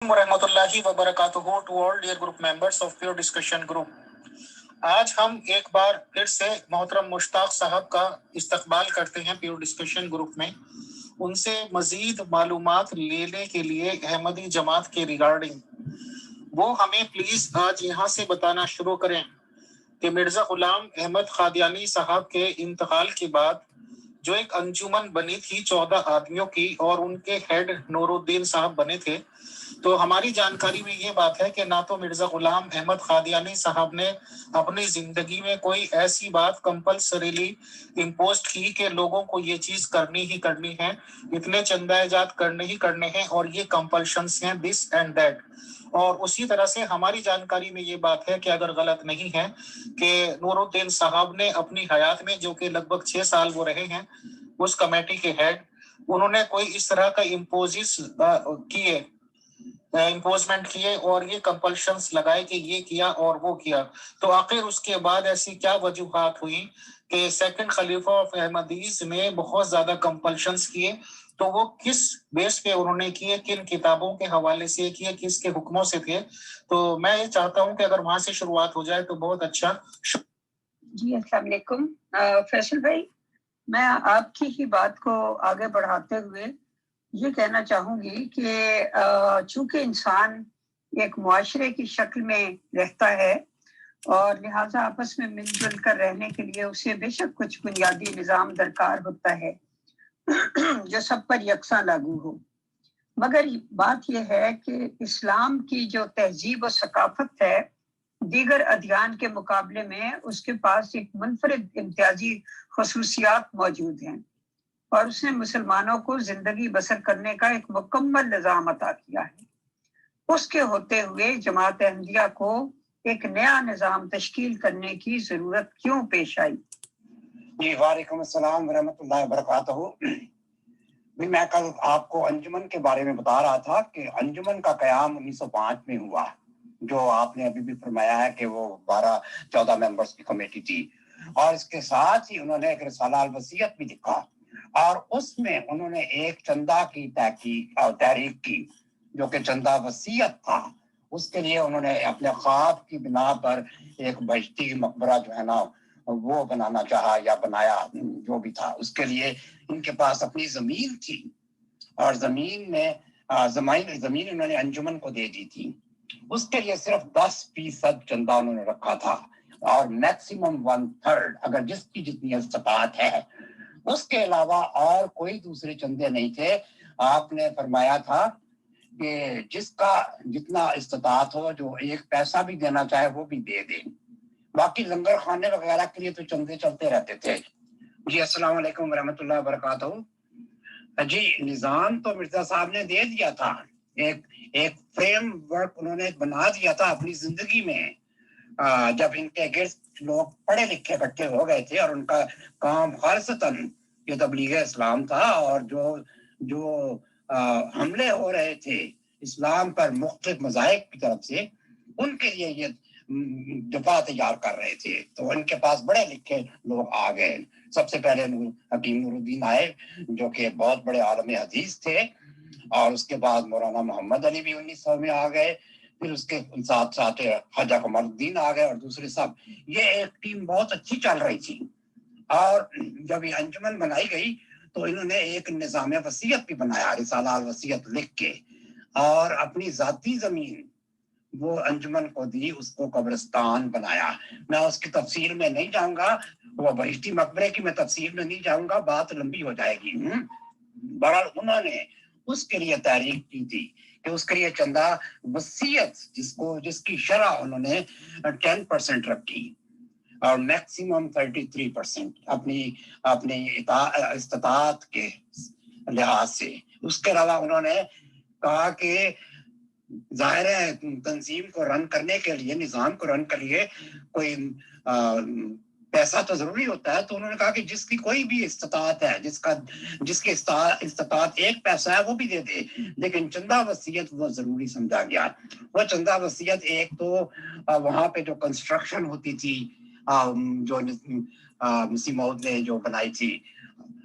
ورحمۃ اللہ وبرکاتہ to all dear group members of pure discussion group. آج ہم ایک بار پھر سے محترم مشتاق صاحب کا استقبال کرتے ہیں پیور ڈسکشن گروپ میں۔ ان سے مزید معلومات لینے کے لیے احمدی جماعت کے ریگارڈنگ وہ ہمیں پلیز آج یہاں سے بتانا شروع کریں کہ مرزا غلام احمد قادیانی صاحب کے انتقال کے بعد جو ایک انجمن بنی تھی 14 آدمیوں کی اور ان کے ہیڈ نور الدین صاحب بنے تھے، تو ہماری جانکاری میں یہ بات ہے کہ نہ تو مرزا غلام احمد قادیانی صاحب نے اپنی زندگی میں کوئی ایسی بات کمپلسریلی امپوزڈ کی کہ لوگوں کو یہ چیز کرنی ہی کرنی ہے، اتنے چندہ ایجاد کرنے ہی کرنے ہیں اور یہ کمپلشنس ہیں دس اینڈ دیٹ۔ اور اسی طرح سے ہماری جانکاری میں یہ بات ہے کہ اگر غلط نہیں ہے کہ نور الدین صاحب نے اپنی حیات میں جو کہ لگ بھگ 6 سال وہ رہے ہیں اس کمیٹی کے ہیڈ، انہوں نے کوئی اس طرح کا امپوزمنٹ کیے اور یہ کمپلشنس لگائے کہ یہ کیا اور وہ کیا۔ تو آخر اس کے بعد ایسی کیا وجوہات ہوئی کہ سیکنڈ خلیفہ آف احمدیز نے بہت زیادہ کمپلشنس کیے، تو وہ کس بیس پہ انہوں نے کیے، کن کتابوں کے حوالے سے کیے، کس کے حکموں سے تھے؟ تو میں یہ چاہتا ہوں کہ اگر وہاں سے شروعات ہو جائے تو بہت اچھا۔ جی السلام علیکم فیصل بھائی، میں آپ کی ہی بات کو آگے بڑھاتے ہوئے یہ کہنا چاہوں گی کہ چونکہ انسان ایک معاشرے کی شکل میں رہتا ہے اور لہٰذا آپس میں مل جل کر رہنے کے لیے اسے بے شک کچھ بنیادی نظام درکار ہوتا ہے جو سب پر یکساں لاگو ہو، مگر بات یہ ہے کہ اسلام کی جو تہذیب و ثقافت ہے دیگر ادیان کے مقابلے میں اس کے پاس ایک منفرد امتیازی خصوصیات موجود ہیں، اور اس نے مسلمانوں کو زندگی بسر کرنے کا ایک مکمل نظام عطا کیا ہے۔ اس کے ہوتے ہوئے جماعت احمدیہ کو ایک نیا نظام تشکیل کرنے کی ضرورت کیوں پیش آئی؟ جی وعلیکم السلام ورحمۃ اللہ وبرکاتہ۔ میں کل آپ کو انجمن کے بارے میں بتا رہا تھا کہ انجمن کا قیام 1905 میں ہوا، جو آپ نے ابھی بھی فرمایا ہے کہ وہ 14 ممبرز کی کمیٹی تھی، اور اس کے ساتھ ہی انہوں نے ایک رسالہ الوصیت بھی لکھا، اور اس میں انہوں نے ایک چندہ کی تحریک کی جو کہ چندہ وصیت تھا۔ اس کے لیے انہوں نے اپنے خواب کی بنا پر ایک بہشتی مقبرہ جو ہے نا وہ بنانا چاہا یا بنایا، جو بھی تھا۔ اس کے لیے ان کے پاس اپنی زمین تھی، اور زمین انہوں نے انجمن کو دے دی تھی۔ اس کے لیے صرف 10% چندہ انہوں نے رکھا تھا، اور میکسیمم 1/3 اگر جس کی جتنی استطاعت ہے۔ اس کے علاوہ اور کوئی دوسرے چندے نہیں تھے۔ آپ نے فرمایا تھا کہ جس کا جتنا استطاعت ہو، جو ایک پیسہ بھی دینا چاہے وہ بھی دے دے، باقی لنگر خانے وغیرہ کے لیے تو چندے چلتے رہتے تھے۔ جی السلام علیکم ورحمۃ اللہ وبرکاتہ۔ جی نظام تو مرزا صاحب نے دے دیا تھا، ایک فریم ورک انہوں نے بنا دیا تھا اپنی زندگی میں۔ جب ان کے گرد لوگ پڑھے لکھے اکٹھے ہو گئے تھے اور ان کا کام خالصتاً یہ تبلیغ اسلام تھا، اور جو حملے ہو رہے تھے اسلام پر مختلف مذاہب کی طرف سے، ان کے لیے یہ دفاع تیار کر رہے تھے، تو ان کے پاس بڑے لکھے لوگ آ گئے۔ سب سے پہلے حکیم نور الدین آئے جو کہ بہت بڑے عالم حدیث تھے، اور اس کے بعد مولانا محمد علی بھی 1900 میں آ گئے، پھر اس کے ساتھ ساتھ خواجہ قمر الدین آ گئے، اور دوسرے سب۔ یہ ایک ٹیم بہت اچھی چل رہی تھی، اور جب یہ انجمن بنائی گئی تو انہوں نے ایک نظام وصیت بھی بنایا، رسالہ الوصیت لکھ کے، اور اپنی ذاتی زمین وہ انجمن کو دی، اس کو قبرستان بنایا۔ میں اس کی تفصیل میں نہیں جاؤں گا، وہ بہشتی مقبرے کی میں تفصیل میں نہیں جاؤں گا، بات لمبی ہو جائے گی۔ بہرحال انہوں نے اس کے لیے تحریک کی تھی کہ اس کے لیے چندہ وصیت جس کی شرح انہوں نے 10% رکھی، اور میکسیمم 33% اپنی استطاعت کے لحاظ سے۔ اس کے علاوہ انہوں نے کہا کہ ظاہر ہے تنظیم کو رن کرنے کے لیے، نظام کو رن کے لیے کوئی پیسہ تو ضروری ہوتا ہے، تو انہوں نے کہا کہ جس کی کوئی بھی استطاعت ہے، جس کی استطاعت 1 پیسہ ہے وہ بھی دے دے، لیکن چندہ وصیت وہ ضروری سمجھا گیا۔ وہ چندہ وصیت ایک تو وہاں پہ جو کنسٹرکشن ہوتی تھی، جو مسیح موعود نے جو بنائی تھی،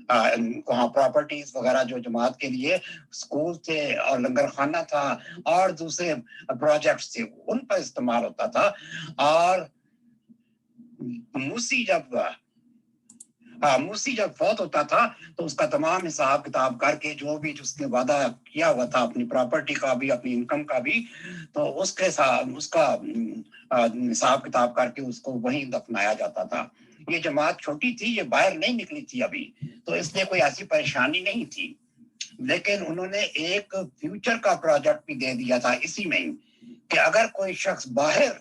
وہاں پراپرٹیز وغیرہ جو جماعت کے لیے اسکول تھے اور لنگر خانہ تھا اور دوسرے پروجیکٹس تھے ان پر استعمال ہوتا تھا. اور موسی جب فوت ہوتا تھا تو اس کا تمام حساب کتاب کر کے جو بھی جس نے وعدہ کیا ہوا تھا اپنی پراپرٹی کا بھی اپنی انکم کا بھی, تو اس کا حساب کتاب کر کے اس کو وہیں دفنایا جاتا تھا. یہ جماعت چھوٹی تھی, یہ باہر نہیں نکلی تھی ابھی, تو اس لیے کوئی ایسی پریشانی نہیں تھی. لیکن انہوں نے ایک فیوچر کا پروجیکٹ بھی دے دیا تھا اسی میں کہ اگر کوئی شخص باہر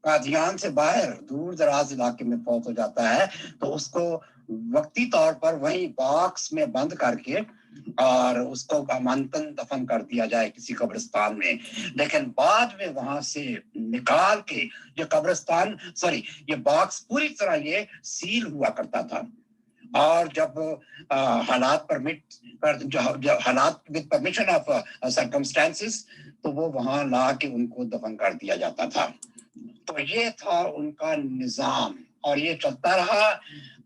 قادیان سے باہر دور دراز علاقے میں فوت ہو جاتا ہے تو اس کو وقتی طور پر وہیں باکس میں بند کر کے اور اس کو امانتاً دفن کر دیا جائے کسی قبرستان میں. لیکن بعد میں وہاں سے نکال کے یہ باکس پوری طرح یہ سیل ہوا کرتا تھا, اور جب حالات with permission of circumstances تو وہ وہاں لا کے ان کو دفن کر دیا جاتا تھا. تو یہ تھا ان کا نظام اور یہ چلتا رہا.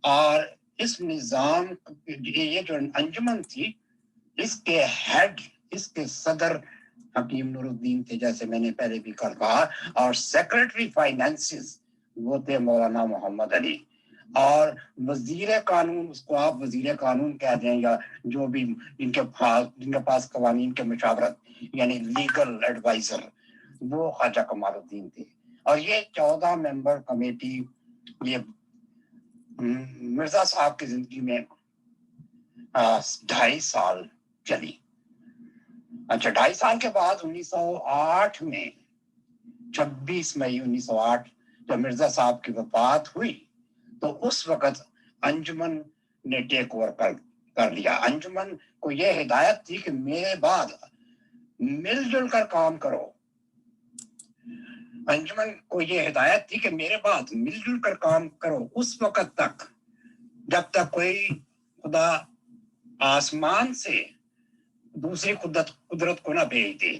اور اس نظام یہ جو انجمن تھی اس کے ہیڈ, اس کے صدر حکیم نور الدین تھے جیسے میں نے پہلے بھی کہا, اور سیکرٹری فائنانسز وہ تھے مولانا محمد علی, اور وزیر قانون, اس کو آپ وزیر قانون کہہ دیں یا جو بھی جن کے پاس قوانین کے مشاورت یعنی لیگل ایڈوائزر, وہ خواجہ کمال الدین تھے. اور یہ 14 ممبر کمیٹی یہ مرزا صاحب کی زندگی میں 2.5 سال چلی. اچھا 2.5 سال کے بعد 1908 میں 26 مئی 1908 جب مرزا صاحب کی وفات ہوئی تو اس وقت انجمن نے ٹیک اوور کر لیا. انجمن کو یہ ہدایت تھی کہ میرے بعد مل جل کر کام کرو. انجمن کو یہ ہدایت تھی کہ میرے بعد مل جل کر کام کرو اس وقت تک جب تک کوئی خدا آسمان سے دوسری قدرت کو نہ بھیج دے.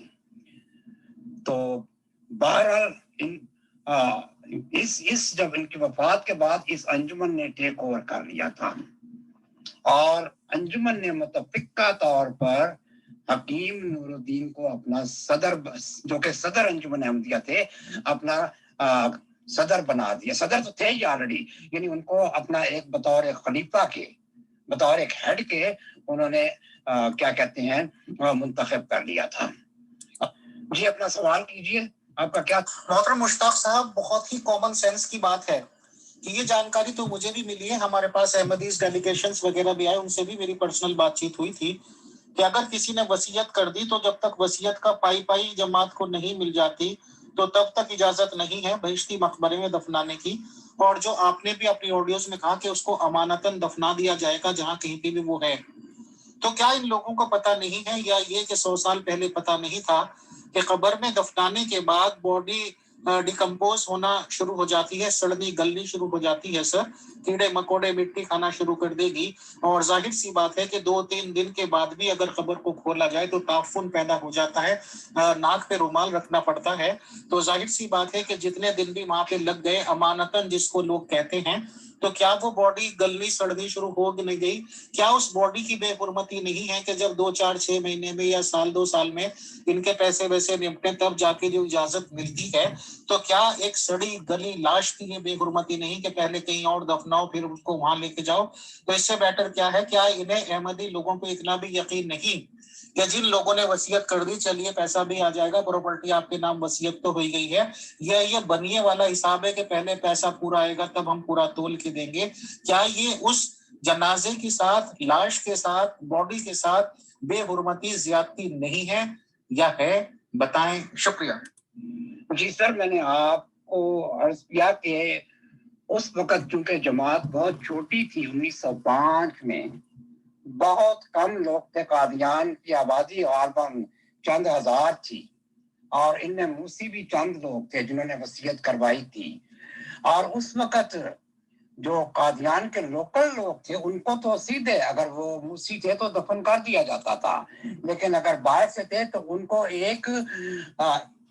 تو بہرحال جب ان کی وفات کے بعد اس انجمن نے ٹیک اوور کر لیا تھا, اور انجمن نے متفقہ طور پر حکیم نور الدین کو اپنا صدر, جو کہ صدر انجمن احمدیہ تھے, اپنا صدر بنا دیا. صدر تو تھے ہی آلریڈی, یعنی ان کو اپنا ایک بطور ایک خلیفہ کے, بطور ایک ہیڈ کے انہوں نے کیا کہتے ہیں منتخب کر لیا تھا. جی اپنا سوال کیجئے, آپ کا کیا؟ محترم مشتاق صاحب, بہت ہی کامن سینس کی بات ہے کہ یہ جانکاری تو مجھے بھی ملی ہے, ہمارے پاس احمدیز ڈیلیگیشنز وغیرہ بھی آئے, ان سے بھی میری پرسنل بات چیت ہوئی تھی کہ اگر کسی نے وصیت کر دی تو جب تک وصیت کا پائی جماعت کو نہیں مل جاتی تو تب تک اجازت نہیں ہے بہشتی مقبرے میں دفنانے کی. اور جو آپ نے بھی اپنی آڈیوز میں کہا کہ اس کو امانتاً دفنا دیا جائے گا جہاں کہیں پہ بھی وہ ہے, تو کیا ان لوگوں کو پتہ نہیں ہے یا یہ کہ 100 سال پہلے پتہ نہیں تھا کہ قبر میں دفنانے کے بعد باڈی ڈیکمپوز ہونا شروع ہو جاتی ہے, سڑنی گلنی شروع ہو جاتی ہے سر, کیڑے مکوڑے مٹی کھانا شروع کر دے گی, اور ظاہر سی بات ہے کہ 2-3 دن کے بعد بھی اگر قبر کو کھولا جائے تو تعفن پیدا ہو جاتا ہے, ناک پہ رومال رکھنا پڑتا ہے. تو ظاہر سی بات ہے کہ جتنے دن بھی وہاں پہ لگ گئے امانتاً جس کو لوگ کہتے ہیں, تو کیا وہ باڈی گلنی سڑنی شروع ہو نہیں گئی؟ کیا اس باڈی کی بے حرمتی نہیں ہے کہ جب 2-4-6 مہینے میں یا 2 سال میں ان کے پیسے ویسے نپٹیں تب جا کے جو اجازت ملتی ہے؟ تو کیا ایک سڑی گلی لاش کی یہ بے حرمتی نہیں کہ پہلے کہیں اور دفناؤ پھر اس کو وہاں لے کے جاؤ؟ تو اس سے بیٹر کیا ہے, کیا انہیں احمدی لوگوں کو اتنا بھی یقین نہیں کہ جن لوگوں نے وصیت کر دی چلیے پیسہ بھی آ جائے گا, پراپرٹی آپ کے نام وصیت تو ہوئی گئی ہے, یہ بنیے والا حساب ہے کہ پہلے پیسہ پورا آئے گا تب ہم پورا تول کے دیں گے؟ کیا یہ اس جنازے کے ساتھ, لاش کے ساتھ, باڈی کے ساتھ بے حرمتی زیادتی نہیں ہے یا ہے؟ بتائیں. شکریہ. جی سر, میں نے آپ کو عرض کیا کہ اس وقت چونکہ جماعت بہت چھوٹی تھی, 1905 میں بہت کم لوگ تھے, قادیان کی آبادی غالباً چند ہزار تھی, اور ان میں موسی بھی چند لوگ تھے جنہوں نے وصیت کروائی تھی. اور اس وقت جو قادیان کے لوکل لوگ تھے ان کو تو سیدھے اگر وہ موسی تھے تو دفن کر دیا جاتا تھا, لیکن اگر باہر سے تھے تو ان کو ایک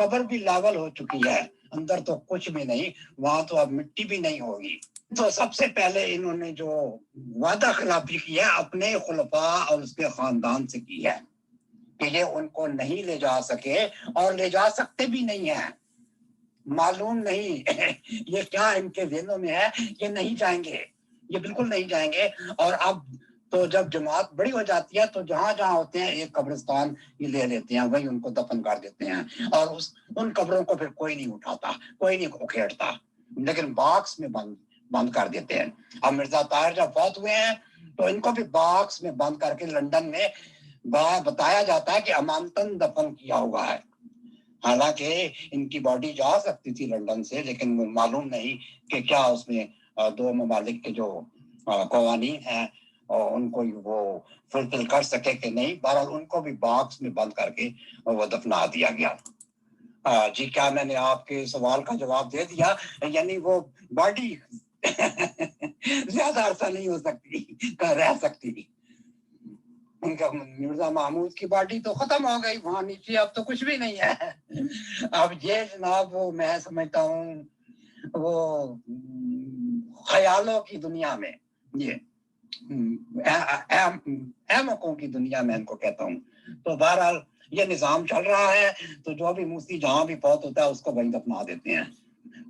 قبر بھی لیول ہو چکی ہے، اندر تو کچھ بھی نہیں، وہاں تو اب مٹی بھی نہیں ہوگی۔ تو سب سے پہلے انہوں نے جو وعدہ خلافی کی ہے اپنے خلفاء اور اس کے خاندان سے کی ہے کہ یہ ان کو نہیں لے جا سکے اور لے جا سکتے بھی نہیں ہیں۔ معلوم نہیں یہ کیا ان کے ذہنوں میں ہے، یہ نہیں جائیں گے، یہ بالکل نہیں جائیں گے۔ اور اب تو جب جماعت بڑی ہو جاتی ہے تو جہاں جہاں ہوتے ہیں ایک قبرستان یہ لے لیتے ہیں، وہی ان کو دفن کر دیتے ہیں، اور ان قبروں کو پھر کوئی نہیں اٹھاتا، کوئی نہیں کھیڑتا، لیکن باکس میں بند کر دیتے ہیں۔ اب مرزا طاہر جب فوت ہوئے ہیں تو ان کو بھی باکس میں بند کر کے لندن میں بتایا جاتا ہے کہ امانتن دفن کیا ہوا ہے۔ حالانکہ ان کی باڈی جا سکتی تھی لندن سے، لیکن معلوم نہیں کہ کیا اس میں دو ممالک کے جو قوانین ہیں ان کو وہ فلفل کر سکے کہ نہیں۔ بہرحال ان کو بھی باکس میں بند کر کے وہ دفنا دیا گیا۔ جی کیا میں نے آپ کے سوال کا جواب دے دیا؟ یعنی وہ باڈی زیادہ عرصہ نہیں ہو سکتی، رہ سکتی۔ ان کا مرزا محمود کی باڈی تو ختم ہو گئی، وہاں نیچے اب تو کچھ بھی نہیں ہے۔ اب یہ جناب وہ میں سمجھتا ہوں وہ خیالوں کی دنیا میں، یہ احمقوں کی دنیا میں ان کو کہتا ہوں۔ تو بہرحال یہ نظام چل رہا ہے، تو جو بھی موسی جہاں بھی فوت ہوتا ہے اس کو وہیں دفنا دیتے ہیں۔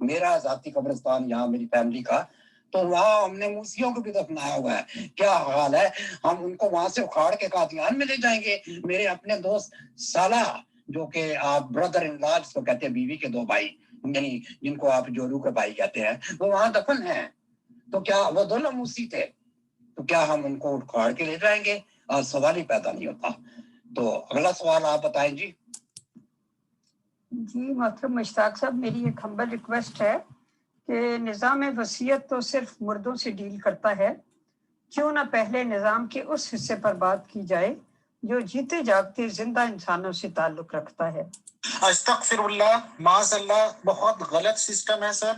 میرا ذاتی قبرستان یہاں میری فیملی کا، تو وہاں ہم نے موسیوں کو بھی دفنایا ہوا ہے۔ کیا حال ہے، ہم ان کو وہاں سے اکھاڑ کے قادیان میں لے جائیں گے؟ میرے اپنے دوست سالہ جو کہ آپ بردر ان لا جس کو کہتے ہیں، بیوی کے دو بھائی، یعنی جن کو آپ جورو کے بھائی کہتے ہیں، وہ وہاں دفن ہیں۔ تو کیا وہ دونوں موسی تھے، تو کیا ہم ان کو اکھاڑ کے لے جائیں گے؟ سوال ہی پیدا نہیں ہوتا۔ تو اگلا سوال آپ بتائیں جی۔ جی محترم مشتاق صاحب، میری ایک ہمبل ریکویسٹ ہے کہ نظام وصیت تو صرف مردوں سے ڈیل کرتا ہے، کیوں نہ پہلے نظام کے اس حصے پر بات کی جائے جو جیتے جاگتے زندہ انسانوں سے تعلق رکھتا ہے۔ استغفر اللہ، معاذ اللہ، بہت غلط سسٹم ہے سر،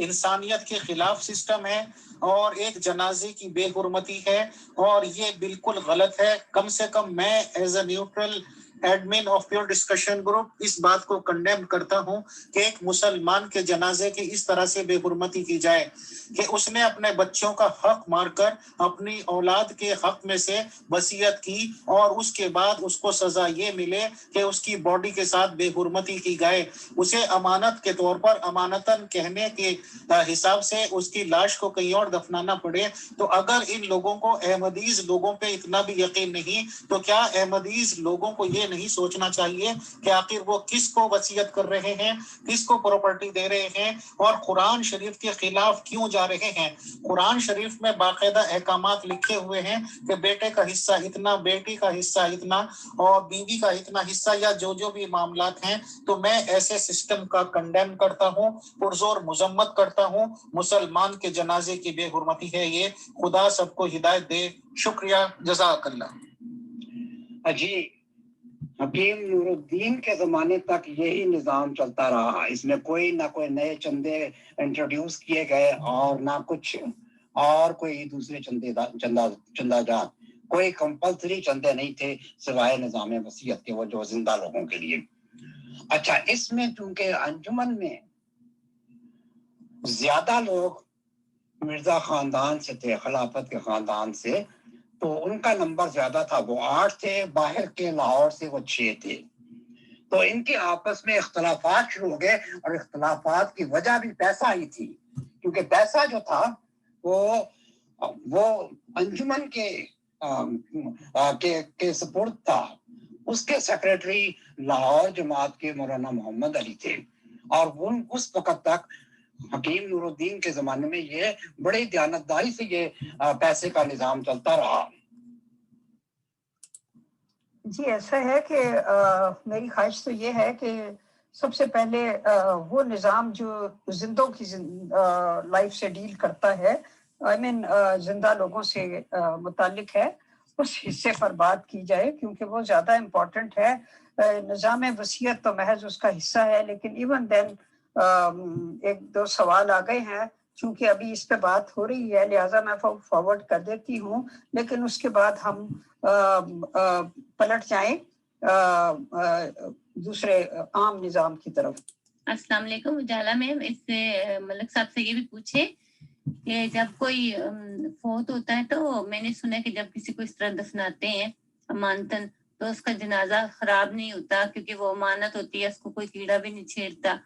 انسانیت کے خلاف سسٹم ہے، اور ایک جنازے کی بے حرمتی ہے، اور یہ بالکل غلط ہے۔ کم سے کم میں as a neutral admin of pure discussion group اس بات کو کنڈیم کرتا ہوں کہ ایک مسلمان کے جنازے کی اس طرح سے بے حرمتی کی جائے کہ اس نے اپنے بچوں کا حق مار کر اپنی اولاد کے حق میں سے وصیت کی، اور اس کے بعد اس کو سزا یہ ملے کہ اس کی باڈی کے ساتھ بے حرمتی کی گئے، اسے امانت کے طور پر امانتاً کہنے کے حساب سے اس کی لاش کو کہیں اور دفنانا پڑے۔ تو اگر ان لوگوں کو احمدیز لوگوں پہ اتنا بھی یقین نہیں، تو کیا احمدیز لوگوں کو یہ نہیں سوچنا چاہیے کہ آخر وہ کس کو وصیت کر رہے ہیں، کس کو پراپرٹی دے رہے ہیں، اور قرآن شریف کے خلاف کیوں جا رہے ہیں؟ قرآن شریف میں باقاعدہ احکامات لکھے ہوئے ہیں کہ بیٹے کا حصہ اتنا، بیٹی کا حصہ اتنا، اور بیوی کا اتنا حصہ، یا جو بھی معاملات ہیں۔ تو میں ایسے سسٹم کا کنڈیم کرتا ہوں، پرزور مذمت کرتا ہوں۔ مسلمان کے جنازے کی بے حرمتی ہے یہ، خدا سب کو ہدایت دے۔ شکریہ، جزاک اللہ۔ جی حکیم نور الدین کے زمانے تک یہی نظام چلتا رہا، اس میں کوئی نہ کوئی نئے چندے انٹروڈیوس کیے گئے اور نہ کچھ اور کوئی دوسرے چندہ جات، کوئی کمپلسری چندے نہیں تھے سوائے نظام وصیت کے، وہ جو زندہ لوگوں کے لیے۔ اچھا، اس میں چونکہ انجمن میں زیادہ لوگ مرزا خاندان سے تھے، خلافت کے خاندان سے، تو ان کا نمبر زیادہ تھا، وہ 8 تھے، باہر کے لاہور سے وہ 6 تھے۔ تو ان کے آپس میں اختلافات شروع ہو گئے، اور اختلافات کی وجہ بھی پیسہ ہی تھی، کیونکہ پیسہ جو تھا وہ انجمن کے سپرد تھا۔ اس کے سیکریٹری لاہور جماعت کے مولانا محمد علی تھے، اور اس وقت تک حکیم نور الدین کے زمانے میں یہ بڑی دیانتداری سے یہ پیسے کا نظام چلتا رہا۔ جی ایسا ہے کہ میری خواہش تو یہ ہے کہ سب سے پہلے وہ نظام جو زندوں کی لائف سے ڈیل کرتا ہے، زندہ لوگوں سے متعلق ہے، اس حصے پر بات کی جائے، کیونکہ وہ زیادہ امپورٹنٹ ہے۔ نظام وصیت تو محض اس کا حصہ ہے، لیکن ایون دین ایک دو سوال آ گئے ہیں، چونکہ ابھی اس پہ بات ہو رہی ہے لہٰذا میں فارورڈ کر دیتی ہوں، لیکن اس کے بعد ہم پلٹ جائیں دوسرے عام نظام کی طرف. السلام علیکم. اجالا میم اس سے ملک صاحب سے یہ بھی پوچھے کہ جب کوئی فوت ہوتا ہے تو میں نے سنا کہ جب کسی کو اس طرح دفناتے ہیں امانتن تو اس کا جنازہ خراب نہیں ہوتا کیونکہ وہ امانت ہوتی ہے, اس کو کوئی کیڑا بھی نہیں چھیڑتا,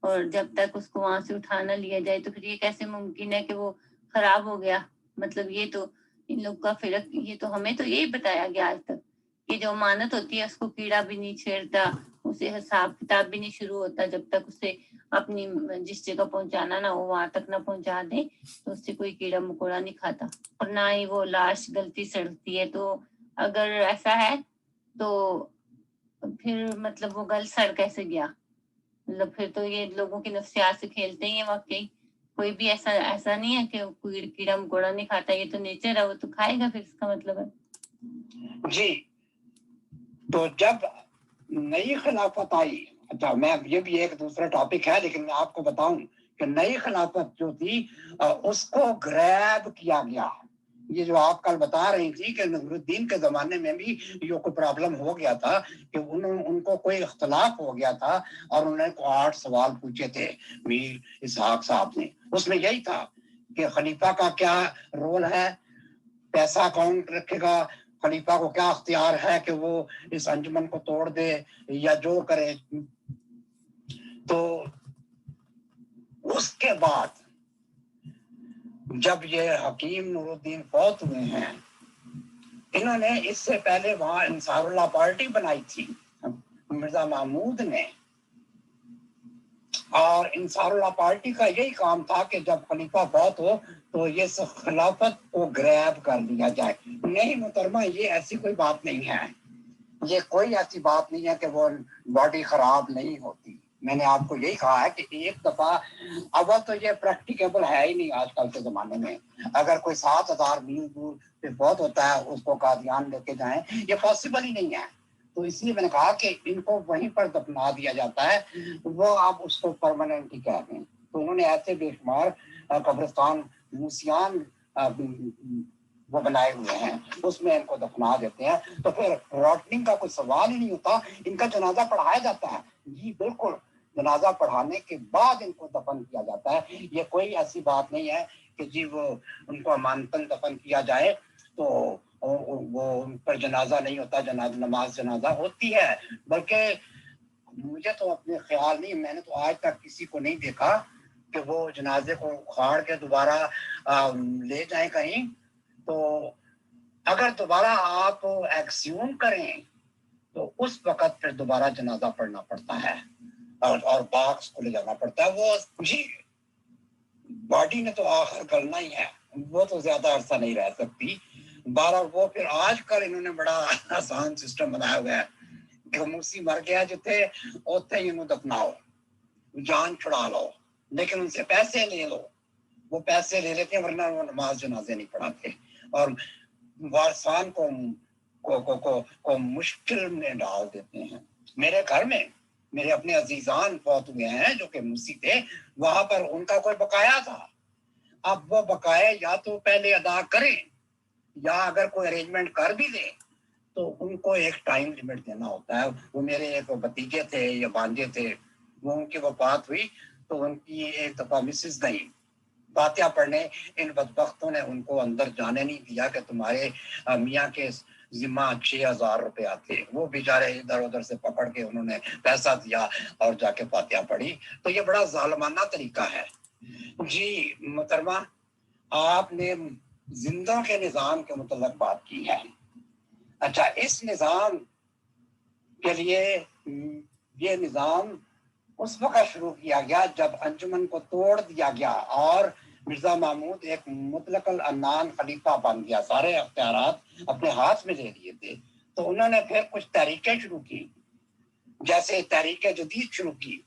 اور جب تک اس کو وہاں سے اٹھانا لیا جائے تو پھر یہ کیسے ممکن ہے کہ وہ خراب ہو گیا؟ مطلب یہ تو ان لوگ کا فرق, یہ تو ہمیں تو یہی بتایا گیا آج تک کہ جو امانت ہوتی ہے اس کو کیڑا بھی نہیں چھیڑتا, اسے حساب کتاب بھی نہیں شروع ہوتا جب تک اسے اپنی جس جگہ پہنچانا نہ ہو وہاں تک نہ پہنچا دیں تو اس سے کوئی کیڑا مکوڑا نہیں کھاتا, اور نہ ہی وہ لاش گلتی سڑتی ہے. تو اگر ایسا ہے تو پھر مطلب وہ گل سڑ کیسے گیا؟ مطلب پھر تو یہ لوگوں کی نفسیات سے کھیلتے ہی ہیں واقعی. کوئی بھی ایسا نہیں ہے کہ کیڑا مکوڑا نہیں کھاتا, یہ تو نیچر ہے, وہ تو کھائے گا پھر, اس کا مطلب ہے. جی تو جب نئی خلافت آئی, اچھا میں یہ بھی ایک دوسرا ٹاپک ہے لیکن میں آپ کو بتاؤں کہ نئی خلافت جو تھی اس کو گریب کیا گیا. یہ جو آپ کل بتا رہی تھی کہ نصر الدین کے زمانے میں بھی یہ کوئی پرابلم ہو گیا تھا کہ ان کو کوئی اختلاف ہو گیا تھا اور انہوں نے 8 سوال پوچھے تھے میر اسحاق صاحب نے. اس میں یہی تھا کہ خلیفہ کا کیا رول ہے, پیسہ کون رکھے گا, خلیفہ کو کیا اختیار ہے کہ وہ اس انجمن کو توڑ دے یا جو کرے. تو اس کے بعد جب یہ حکیم نور الدین فوت ہوئے ہیں, انہوں نے اس سے پہلے وہاں انصار اللہ پارٹی بنائی تھی مرزا محمود نے, اور انصار اللہ پارٹی کا یہی کام تھا کہ جب خلیفہ فوت ہو تو یہ خلافت کو گریب کر لیا جائے. نہیں محترمہ, یہ ایسی کوئی بات نہیں ہے, یہ کوئی ایسی بات نہیں ہے کہ وہ باڈی خراب نہیں ہوتی. میں نے آپ کو یہی کہا ہے کہ ایک دفعہ اول تو یہ پریکٹیکیبل ہے ہی نہیں آج کل کے زمانے میں. اگر کوئی 7,000 میل دور پہ فوت ہوتا ہے اس کو قادیان لے کے جائیں, یہ پاسبل ہی نہیں ہے. تو اس لیے میں نے کہا کہ ان کو وہیں پر دفنا دیا جاتا ہے, وہ آپ اس کو پرماننٹ ہی کہہ دیں. تو انہوں نے ایسے بے شمار قبرستان موسیان وہ بنائے ہوئے ہیں, اس میں ان کو دفنا دیتے ہیں. تو پھر روٹننگ کا کوئی سوال ہی نہیں ہوتا, ان کا جنازہ پڑھایا جاتا ہے. جی بالکل, جنازہ پڑھانے کے بعد ان کو دفن کیا جاتا ہے. یہ کوئی ایسی بات نہیں ہے کہ جی وہ ان کو امانتاً دفن کیا جائے تو وہ ان پر جنازہ نہیں ہوتا, نماز جنازہ ہوتی ہے. بلکہ مجھے تو اپنے خیال نہیں, میں نے تو آج تک کسی کو نہیں دیکھا کہ وہ جنازے کو اکھاڑ کے دوبارہ لے جائیں کہیں. تو اگر دوبارہ آپ ایکسیوم کریں تو اس وقت پھر دوبارہ جنازہ پڑھنا پڑتا ہے اور باکس کو لے جانا پڑتا ہے. وہ جی باڈی نے تو آخر کرنا ہی ہے, وہ تو زیادہ عرصہ نہیں رہ سکتی. بارہ وہ پھر آج کل انہوں نے بڑا آسان سسٹم بنایا ہوا ہے کہ موسی مر گیا جتنے اوتھے ہی انہوں دفناؤ, جان چھڑا لو, لیکن ان سے پیسے لے لو. وہ پیسے لے لیتے ہیں ورنہ وہ نماز جنازے نہیں پڑھاتے اور وارثان کو مشکل میں ڈال دیتے ہیں. میرے گھر میں میرے اپنے عزیزان فوت ہوئے ہیں جو کہ موسی تھے, وہاں پر ان کا کوئی بقایا تھا. اب وہ بقایا یا تو پہلے ادا کریں یا اگر کوئی ارینجمنٹ کر بھی دیں تو ان کو ایک ٹائم لمٹ دینا ہوتا ہے. وہ میرے ایک بھتیجے تھے یا بانجے تھے, وہ ان کی وفات ہوئی تو ان کی ایک دفعہ مسز نہیں فاتحہ پڑھنے, ان بدبختوں نے ان کو اندر جانے نہیں دیا کہ تمہارے میاں کے ذمہ 6,000 روپیہ تھے. وہ بیچارے ادھر ادھر سے پکڑ کے انہوں نے پیسہ دیا اور جا کے فاتحہ پڑھی. تو یہ بڑا ظالمانہ طریقہ ہے. جی محترمہ, آپ نے زندہ کے نظام کے متعلق بات کی ہے. اچھا, اس نظام کے لیے یہ نظام اس وقت شروع کیا گیا جب انجمن کو توڑ دیا گیا اور مرزا محمود ایک مطلق العنان خلیفہ بن گیا, سارے اختیارات اپنے ہاتھ میں لے لیے تھے. تو انہوں نے پھر کچھ تحریکیں شروع کی, جیسے تحریک جدید شروع کی.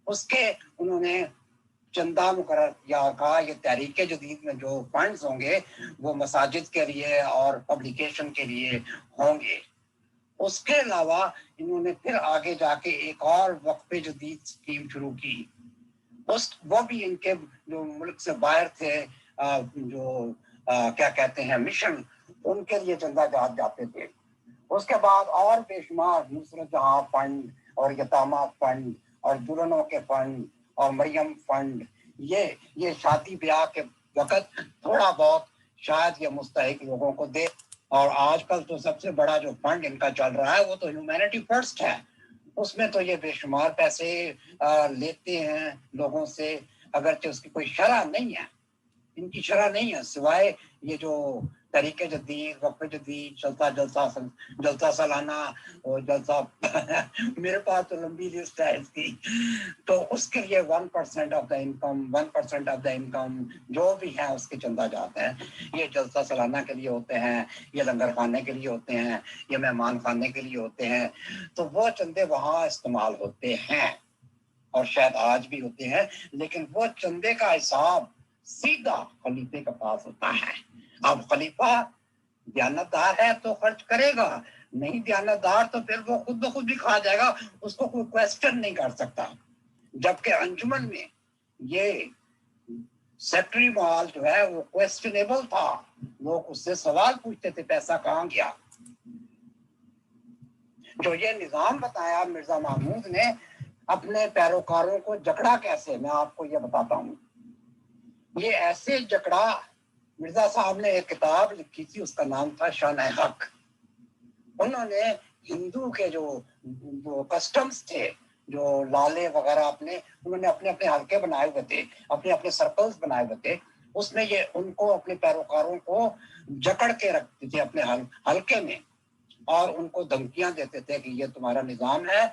اس کے انہوں نے چندہ مقرر کیا اور کہا یہ تحریک جدید میں جو فنڈز ہوں گے وہ مساجد کے لیے اور پبلیکیشن کے لیے ہوں گے. اس کے علاوہ انہوں نے پھر آگے جا کے ایک اور وقف جدید اسکیم شروع کی. وہ بھی ان کے جو ملک سے باہر تھے, جو کیا کہتے ہیں مشن, ان کے لیے چندہ جات جاتے تھے. اس کے بعد اور بے شمار نصرت جہاں فنڈ اور یتامہ فنڈ اور دلہنوں کے فنڈ اور مریم فنڈ، یہ شادی بیاہ کے وقت تھوڑا بہت شاید یہ مستحق لوگوں کو دے. اور آج کل تو سب سے بڑا جو فنڈ ان کا چل رہا ہے وہ تو ہیومینٹی فرسٹ ہے. اس میں تو یہ بے شمار پیسے لیتے ہیں لوگوں سے، اگرچہ اس کی کوئی شرح نہیں ہے، ان کی شرح نہیں ہے، سوائے یہ جو طریقے جدید، وقف جدید، جلسہ سالانہ اور جلسہ میرے پاس تو لمبی لسٹ ہے اس کی. تو اس کے لیے 1% of the income, 1% of the income جو بھی ہے اس کے چندہ جاتے ہیں. یہ جلسہ سالانہ کے لیے ہوتے ہیں، یہ لنگر خانے کے لیے ہوتے ہیں، یہ مہمان خانے کے لیے ہوتے ہیں. تو وہ چندے وہاں استعمال ہوتے ہیں اور شاید آج بھی ہوتے ہیں، لیکن وہ چندے کا حساب سیدھا خلیفے کے پاس ہوتا ہے. اب خلیفہ دیانتدار ہے تو خرچ کرے گا، نہیں دیانتدار تو پھر وہ خود بخود بھی کھا جائے گا، اس کو کوئی کویسچن نہیں کر سکتا. جبکہ انجمن میں یہ سیکٹری مال جو ہے وہ کویسچنیبل تھا، لوگ اس سے سوال پوچھتے تھے پیسہ کہاں گیا. جو یہ نظام بتایا مرزا محمود نے اپنے پیروکاروں کو جکڑا کیسے، میں آپ کو یہ بتاتا ہوں. یہ ایسے جکڑا، مرزا صاحب نے ایک کتاب لکھی تھی، اس کا نام تھا شان حق. انہوں نے ہندو کے جو کسٹمز تھے، جو لالے وغیرہ انہوں نے اپنے حلقے بنائے ہوئے تھے، اپنے سرکلز بنائے ہوئے تھے. اس میں یہ ان کو اپنے پیروکاروں کو جکڑ کے رکھتے تھے اپنے حلقے میں، اور ان کو دھمکیاں دیتے تھے کہ یہ تمہارا نظام ہے،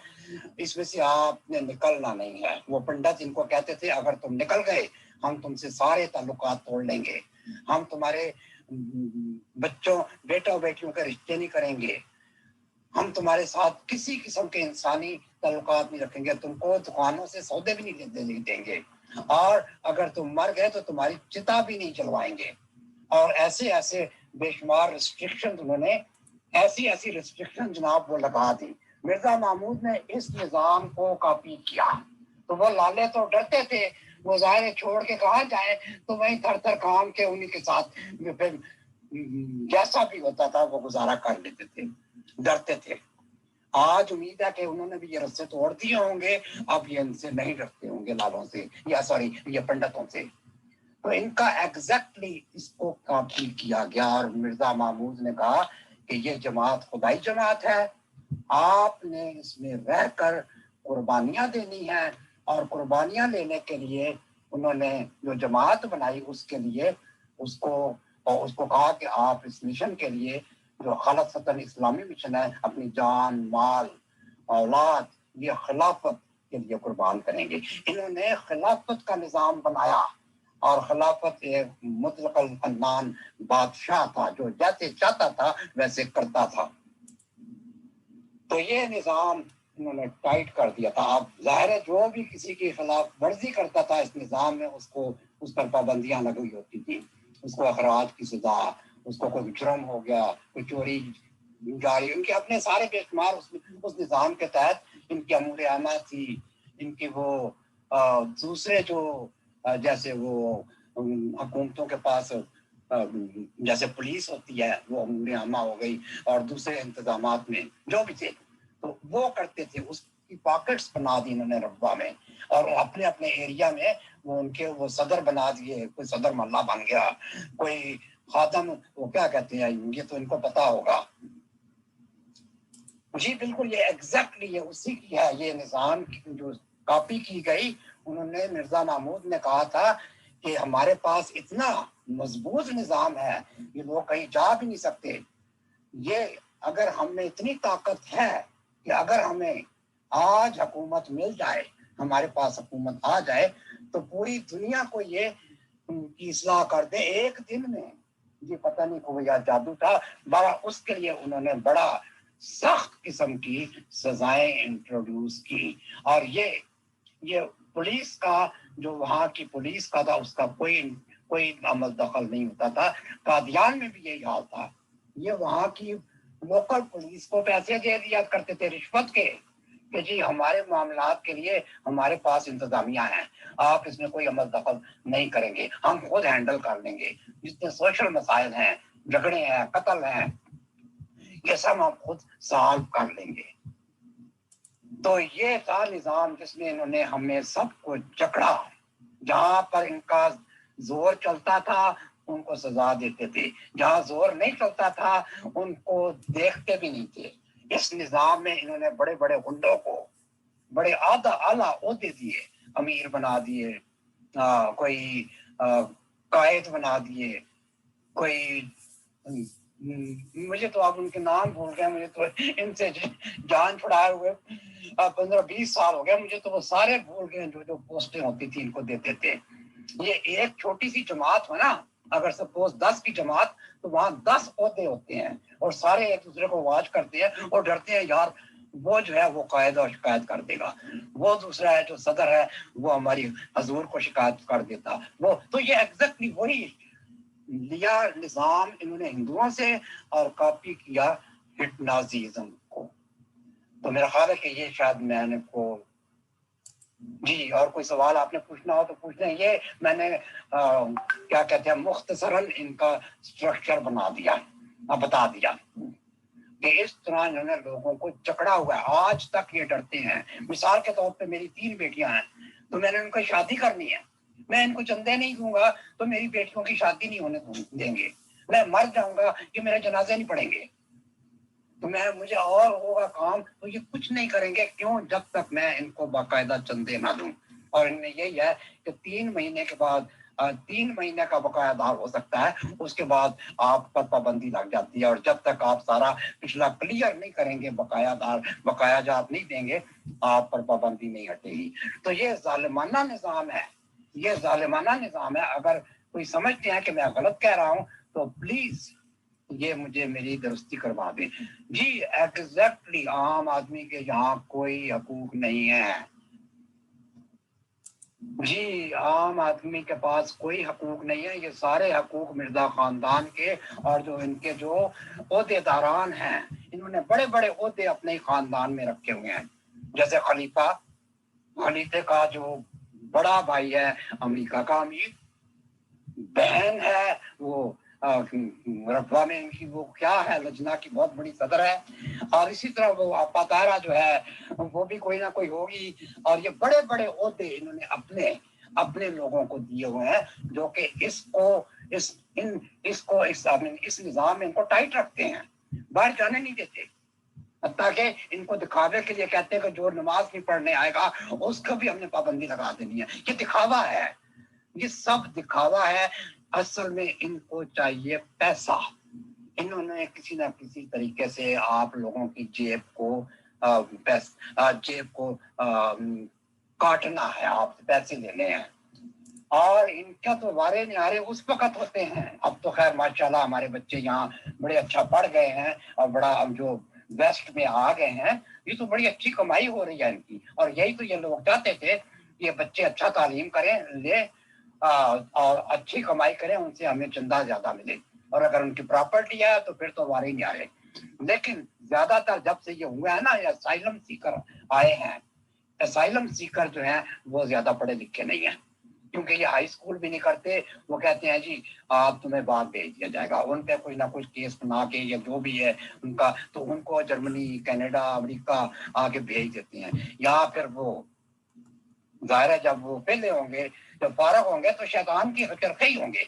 اس میں سے آپ نے نکلنا نہیں ہے. وہ پنڈت ان کو کہتے تھے اگر تم نکل گئے ہم تم سے سارے تعلقات توڑ لیں گے، ہم تمہارے بیٹوں بیٹیوں کے رشتے نہیں کریں گے، ہم تمہارے ساتھ کسی قسم کے انسانی تعلقات نہیں رکھیں گے، تم کو دکانوں سے سودے بھی نہیں دیں گے، اور اگر تم مر گئے تو تمہاری چتا بھی نہیں چلوائیں گے. اور ایسے بے شمار ریسٹرکشن انہوں نے ایسی ریسٹرکشن جناب وہ لگا دی. مرزا محمود نے اس نظام کو کاپی کیا تو وہ لالے تو ڈرتے تھے، وہ ظاہر چھوڑ کے کہاں جائیں، تو وہیں تھر تھر کام کے انہی کے ساتھ پھر جیسا بھی ہوتا تھا وہ گزارا کر لیتے تھے، ڈرتے تھے. آج امید ہے کہ انہوں نے بھی یہ رستے توڑ دیے ہوں گے، اب یہ ان سے نہیں ڈرتے ہوں گے لالوں سے، یا سوری یہ پنڈتوں سے. تو ان کا ایگزیکٹلی اس کو کاپی کیا گیا، اور مرزا محمود نے کہا کہ یہ جماعت خدائی جماعت ہے، آپ نے اس میں رہ کر قربانیاں دینی ہیں. اور قربانیاں لینے کے لیے انہوں نے جو جماعت بنائی اس کے لیے اس کو کہا کہ آپ اس مشن کے لیے جو خالصتاً اسلامی مشن ہے اپنی جان، مال، اولاد، یہ خلافت کے لیے قربان کریں گے. انہوں نے خلافت کا نظام بنایا، اور خلافت ایک مطلق العنان بادشاہ تھا جو جیسے چاہتا تھا ویسے کرتا تھا. تو یہ نظام انہوں نے ٹائٹ کر دیا تھا. اب ظاہر ہے جو بھی کسی کی خلاف ورزی کرتا تھا اس نظام میں اس پر پابندیاں لگی ہوتی تھی، اس کو اخراج کی سزا، اس کو کوئی جرم ہو گیا، کوئی چوری جاری، ان کے اپنے سارے بے شمار اس نظام کے تحت ان کی امور عامہ تھی. ان کی وہ دوسرے جو جیسے وہ حکومتوں کے پاس جیسے پولیس ہوتی ہے وہ امور عامہ ہو گئی، اور دوسرے انتظامات میں جو بھی تھے تو وہ کرتے تھے. اس کی پاکٹس بنا دی انہوں نے رقبہ میں، اور اپنے ایریا میں وہ صدر بنا دیے. کوئی صدر ملہ بن گیا، کوئی خادم، وہ کیا کہتے ہیں یہ تو ان کو پتا ہوگا. جی بالکل، یہ ایگزیکٹلی یہ اسی کی ہے، یہ نظام جو کاپی کی گئی. انہوں نے مرزا محمود نے کہا تھا کہ ہمارے پاس اتنا مضبوط نظام ہے یہ لوگ کہیں جا بھی نہیں سکتے. یہ اگر ہم میں اتنی طاقت ہے کہ اگر ہمیں آج حکومت مل جائے، ہمارے پاس حکومت آ جائے تو پوری دنیا کو یہ کی اصلاح کر دے ایک دن میں. یہ پتہ نہیں کوئی جادو تھا بڑا. اس کے لیے انہوں نے بڑا سخت قسم کی سزائیں انٹروڈیوس کی. اور یہ پولیس کا جو وہاں کی پولیس کا تھا اس کا کوئی عمل دخل نہیں ہوتا تھا. قادیان میں بھی یہی حال تھا. یہ وہاں کی لوکل پولیس کو پیسے دے دیا کرتے تھے رشوت کے کہ جی ہمارے معاملات کے لیے ہمارے پاس انتظامیہ ہیں، آپ اس میں کوئی عمل دخل نہیں کریں گے، ہم خود ہینڈل کر لیں گے. جتنے سوشل مسائل ہیں، جھگڑے ہیں، قتل ہیں، یہ سب ہم خود سالو کر لیں گے. تو یہ تھا نظام جس میں انہوں نے ہمیں سب کو جکڑا. جہاں پر ان کا زور چلتا تھا ان کو سزا دیتے تھے, جہاں زور نہیں چلتا تھا ان کو دیکھتے بھی نہیں تھے. اس نظام میں انہوں نے بڑے بڑے غنڈوں کو بڑے اعلیٰ عہدے دیے, امیر بنا دیے, کوئی قائد بنا دیے, کوئی مجھے تو آپ ان کے نام بھول گئے, مجھے تو ان سے جان چھڑائے ہوئے 15-20 سال ہو گئے, مجھے تو وہ سارے بھول گئے جو جو پوسٹیں ہوتی تھی ان کو دیتے تھے. یہ ایک چھوٹی سی جماعت ہو نا, اگر سپوز 10 کی جماعت تو وہاں 10 عہدے ہوتے ہیں اور سارے ایک دوسرے کو واچ کرتے ہیں اور ڈرتے ہیں یار وہ جو ہے وہ قائد اور شکایت کر دے گا, وہ دوسرا ہے جو صدر ہے وہ ہماری حضور کو شکایت کر دیتا. وہ تو یہ ایگزیکٹلی وہی لیا نظام انہوں نے ہندوؤں سے اور کاپی کیا ہٹنازیزم کو. تو میرا خیال ہے کہ یہ شاید میں نے کو جی اور کوئی سوال آپ نے پوچھنا ہو تو پوچھ لیں. یہ میں نے کیا کہتے ہیں مختصراً ان کا سٹرکچر بتا دیا کہ اس طرح انہوں نے لوگوں کو جکڑا ہوا ہے. آج تک یہ ڈرتے ہیں. مثال کے طور پہ میری 3 بیٹیاں ہیں تو میں نے ان کو شادی کرنی ہے, میں ان کو چندے نہیں دوں گا تو میری بیٹیوں کی شادی نہیں ہونے دیں گے. میں مر جاؤں گا کہ میرے جنازے نہیں پڑیں گے, تو مجھے اور ہوگا کام تو یہ کچھ نہیں کریں گے. کیوں؟ جب تک میں ان کو باقاعدہ چندے نہ دوں. اور ان میں یہی ہے کہ 3 مہینے کے بعد 3 مہینے کا بقایا دار ہو سکتا ہے, اس کے بعد آپ پر پابندی لگ جاتی ہے. اور جب تک آپ سارا پچھلا کلیئر نہیں کریں گے, بقایا جات نہیں دیں گے, آپ پر پابندی نہیں ہٹے گی. تو یہ ظالمانہ نظام ہے, یہ ظالمانہ نظام ہے. اگر کوئی سمجھتے ہیں کہ میں غلط کہہ رہا ہوں تو پلیز یہ مجھے میری درستی کروا دیں. جی ایگزیکٹلی عام آدمی کے یہاں کوئی حقوق نہیں ہے. جی عام آدمی کے پاس کوئی حقوق نہیں ہے. یہ سارے حقوق مرزا خاندان کے اور جو ان کے جو عہدے داران ہیں انہوں نے بڑے بڑے عہدے اپنے ہی خاندان میں رکھے ہوئے ہیں. جیسے خلیفے کا جو بڑا بھائی ہے امریکہ کا امیر, بہن ہے وہ ربا میں ان کی وہ کیا ہے لجنا کی بہت بڑی صدر ہے, اور اسی طرح وہ پاتارا جو ہے وہ بھی کوئی نہ کوئی ہوگی. اور یہ بڑے بڑے عہدے انہوں نے اپنے لوگوں کو دیے ہوئے ہیں جو کہ اس نظام میں ان کو ٹائٹ رکھتے ہیں, باہر جانے نہیں دیتے. تاکہ ان کو دکھاوے کے لیے کہتے ہیں کہ جو نماز نہیں پڑھنے آئے گا اس کو بھی ہم نے پابندی لگا دینی ہے. یہ دکھاوا ہے, یہ سب دکھاوا ہے. اصل میں ان کو چاہیے پیسہ. انہوں نے کسی نہ کسی طریقے سے آپ لوگوں کی جیب کو کاٹنا ہے, آپ سے پیسے لینے ہیں. اور ان کا تو وارے نہارے اس وقت ہوتے ہیں. اب تو خیر ماشاءاللہ ہمارے بچے یہاں بڑے اچھا پڑھ گئے ہیں اور بڑا جو ویسٹ میں آ گئے ہیں, یہ تو بڑی اچھی کمائی ہو رہی ہے ان کی. اور یہی تو یہ لوگ چاہتے تھے کہ بچے اچھا تعلیم کریں لے اور اچھی کمائی کریں, ان سے ہمیں چندہ زیادہ ملے, اور اگر ان کی پراپرٹی ہے تو پھر تو وارے نہیں آ رہے. لیکن زیادہ تر جب سے یہ ہوا ہے نا, یہ اسائلم سیکر آئے ہیں, اسائلم سیکر جو ہیں وہ زیادہ پڑھے لکھے نہیں ہیں, کیونکہ یہ ہائی اسکول بھی نہیں کرتے. وہ کہتے ہیں جی آپ تمہیں باہر بھیج دیا جائے گا. ان پہ کوئی نہ کچھ کیس بنا کے یا جو بھی ہے ان کا, تو ان کو جرمنی, کینیڈا, امریکہ آگے بھیج دیتے ہیں. یہاں پھر وہ ظاہر ہے جب وہ پہلے ہوں گے, جب فارغ ہوں گے تو شیطان کی چرخے ہی ہوں گے,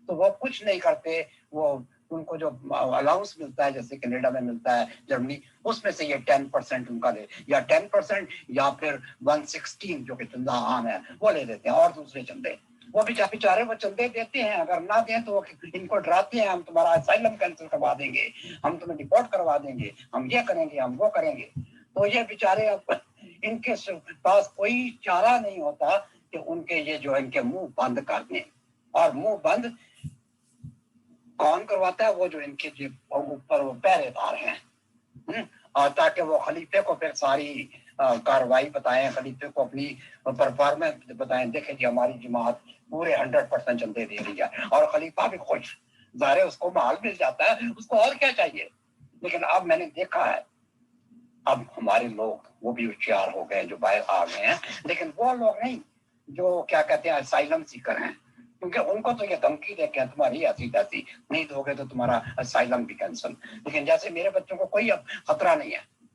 تو وہ کچھ نہیں کرتے. وہ ان کو جو الاؤنس ملتا ہے جیسے کینیڈا میں ملتا ہے, جرمنی, اس میں سے یہ 10% ان کا لے, یا 10% یا پھر 116 جو کہ چندہ عام ہے وہ لے لیتے ہیں, اور دوسرے چندے وہ بھی بیچارے وہ چندے دیتے ہیں. اگر نہ دیں تو ان کو ڈراتے ہیں ہم تمہارا اسائلم کینسل کروا دیں گے, ہم تمہیں ڈپورٹ کروا دیں گے, ہم یہ کریں گے, ہم وہ کریں گے. تو یہ بیچارے اب ان کے پاس کوئی چارہ نہیں ہوتا کہ ان کے یہ جو ان کے منہ بند کر دیں. اور منہ بند کون کرواتا ہے؟ وہ جو ان کے اوپر وہ پہرے دار ہیں, اور تاکہ وہ خلیفے کو پھر ساری کاروائی بتائیں, خلیفے کو اپنی پرفارمنس بتائیں, دیکھیں جی ہماری جماعت پورے 100% چندے دے رہی ہے, اور خلیفہ بھی خوش. ظاہر اس کو مال مل جاتا ہے, اس کو اور کیا چاہیے. لیکن اب میں نے دیکھا ہے اب ہمارے لوگ وہ بھی ہوشیار ہو گئے جو باہر آ گئے ہیں, لیکن وہ لوگ نہیں جو کیا کہتے ہیں اسائلم سیکر ہیں, کیونکہ ان کو تو یہ دھمکی دے کے تمہاری ایسی تیسی نہیں دو گے تو تمہارا اسائلم بھی کینسل. لیکن جیسے میرے بچوں کو کوئی اب خطرہ نہیں ہے,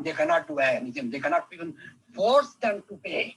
they cannot do anything, they cannot even force them to pay,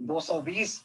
220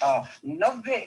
90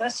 10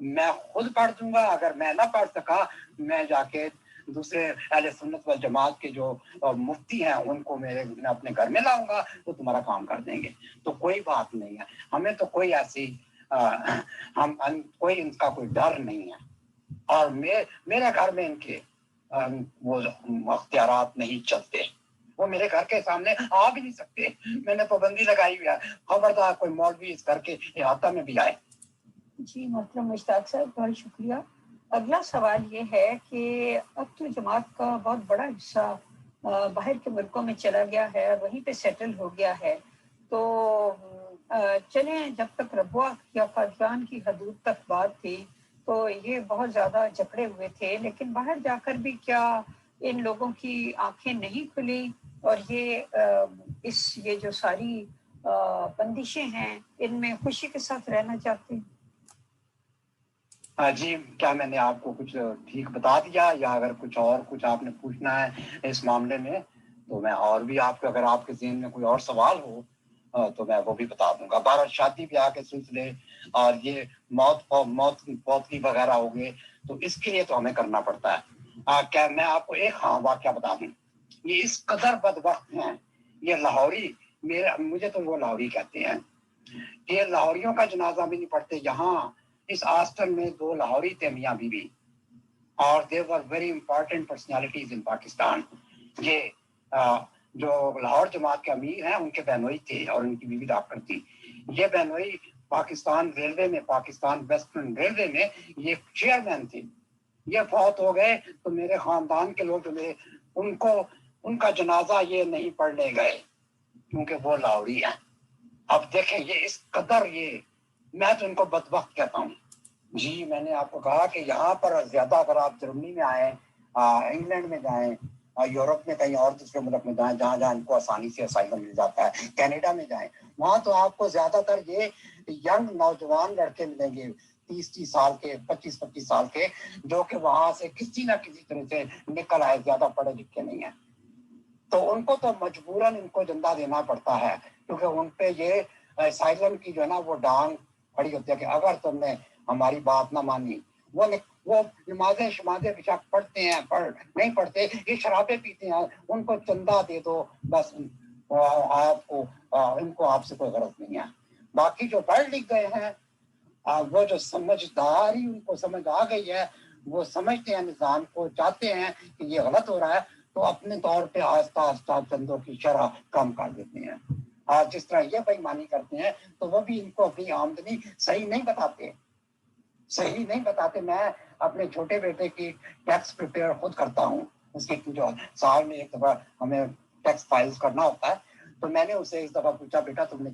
میں خود پڑھ دوں گا، اگر میں نہ پڑھ سکا میں جا کے دوسرے اہل سنت والجماعت کے جو مفتی ہیں ان کو میں اپنے گھر میں لاؤں گا، وہ تمہارا کام کر دیں گے. تو کوئی بات نہیں ہے، ہمیں تو کوئی ایسی کوئی ان کا کوئی ڈر نہیں ہے. اور میرے گھر میں ان کے وہ اختیارات نہیں چلتے، وہ میرے گھر کے سامنے آ بھی نہیں سکتے. میں نے پابندی لگائی ہوئی ہے، خبردار کوئی مولوی اس گھر کے احاطہ میں بھی آئے. جی محترم مشتاق صاحب، بہت شکریہ. اگلا سوال یہ ہے کہ اب تو جماعت کا بہت بڑا حصہ باہر کے ملکوں میں چلا گیا ہے اور وہیں پہ سیٹل ہو گیا ہے. تو چلیں، جب تک ربوہ یا قادیان کی حدود تک بات تھی تو یہ بہت زیادہ جکڑے ہوئے تھے، لیکن باہر جا کر بھی کیا ان لوگوں کی آنکھیں نہیں کھلی اور یہ جو ساری بندشیں ہیں ان میں خوشی کے ساتھ رہنا چاہتے ہیں؟ جی، کیا میں نے آپ کو کچھ ٹھیک بتا دیا، یا اگر کچھ آپ نے پوچھنا ہے اس معاملے میں تو میں اور بھی آپ کو، اگر آپ کے ذہن میں کوئی اور سوال ہو تو میں وہ بھی بتا دوں گا. بہرحال شادی بیاہ کے سلسلے اور یہ موت وغیرہ ہو گئے تو اس کے لیے تو ہمیں کرنا پڑتا ہے. کیا میں آپ کو ایک واقعہ بتا دوں، یہ اس قدر بدبخت ہیں یہ لاہوری، مجھے تو وہ لاہوری کہتے ہیں، یہ لاہوریوں کا جنازہ بھی نہیں پڑھتے. یہاں اس ہاسٹل میں 2 لاہوری تھے، میاں بیوی، اور they were very important personalities in Pakistan. یہ جو لاہور جماعت کے امیر ہیں ان کے بہنوئی تھے اور ان کی بیوی ڈاکٹر تھی. یہ بہنوئی پاکستان ریلوے میں، پاکستان ویسٹرن ریلوے میں یہ چیئرمین تھے. یہ فوت ہو گئے تو میرے خاندان کے لوگ ان کا جنازہ یہ نہیں پڑھنے گئے کیونکہ وہ لاہوری ہیں. اب دیکھیں یہ اس قدر، یہ میں تو ان کو بدبخت کہتا ہوں. جی، میں نے آپ کو کہا کہ یہاں پر زیادہ، اگر آپ جرمنی میں آئیں، انگلینڈ میں جائیں، یورپ میں کہیں اور دوسرے ملک میں جائیں جہاں ان کو آسانی سے اسائلم مل جاتا ہے، کینیڈا میں جائیں، وہاں تو آپ کو زیادہ تر یہ ینگ نوجوان لڑکے ملیں گے 30 سال کے، 25 سال کے، جو کہ وہاں سے کسی نہ کسی طرح سے نکل آئے، زیادہ پڑھے لکھے نہیں ہیں. تو ان کو تو مجبوراً ان کو جندہ دینا پڑتا ہے، کیونکہ ان پہ یہ اسائلم کی جو ہے نا وہ ڈانگ کھڑی ہوتی ہے کہ اگر تم نے ہماری بات نہ مانی. وہ نمازیں بشک پڑھتے ہیں، نہیں پڑھتے، یہ شرابیں پیتے ہیں، ان کو چندہ دے دو بس، ان کو آپ سے کوئی غرض نہیں ہے. باقی جو پڑھ لکھ گئے ہیں، وہ جو سمجھداری ان کو سمجھ آ گئی ہے، وہ سمجھتے ہیں نظام کو، چاہتے ہیں کہ یہ غلط ہو رہا ہے تو اپنے طور پہ آہستہ آہستہ چندوں کی شرح کم کر دیتے ہیں. جس طرح یہ بےایمانی کرتے ہیں تو وہ بھی ان کو اپنی آمدنی صحیح نہیں بتاتے. میں اپنے چھوٹے بیٹے کی ٹیکس پریپیئر خود کرتا ہوں. اس کی جو سال میں ایک دفعہ ہمیں ٹیکس فائلز کرنا ہوتا ہے، تو میں نے اسے اس دفعہ پوچھا، بیٹا تم نے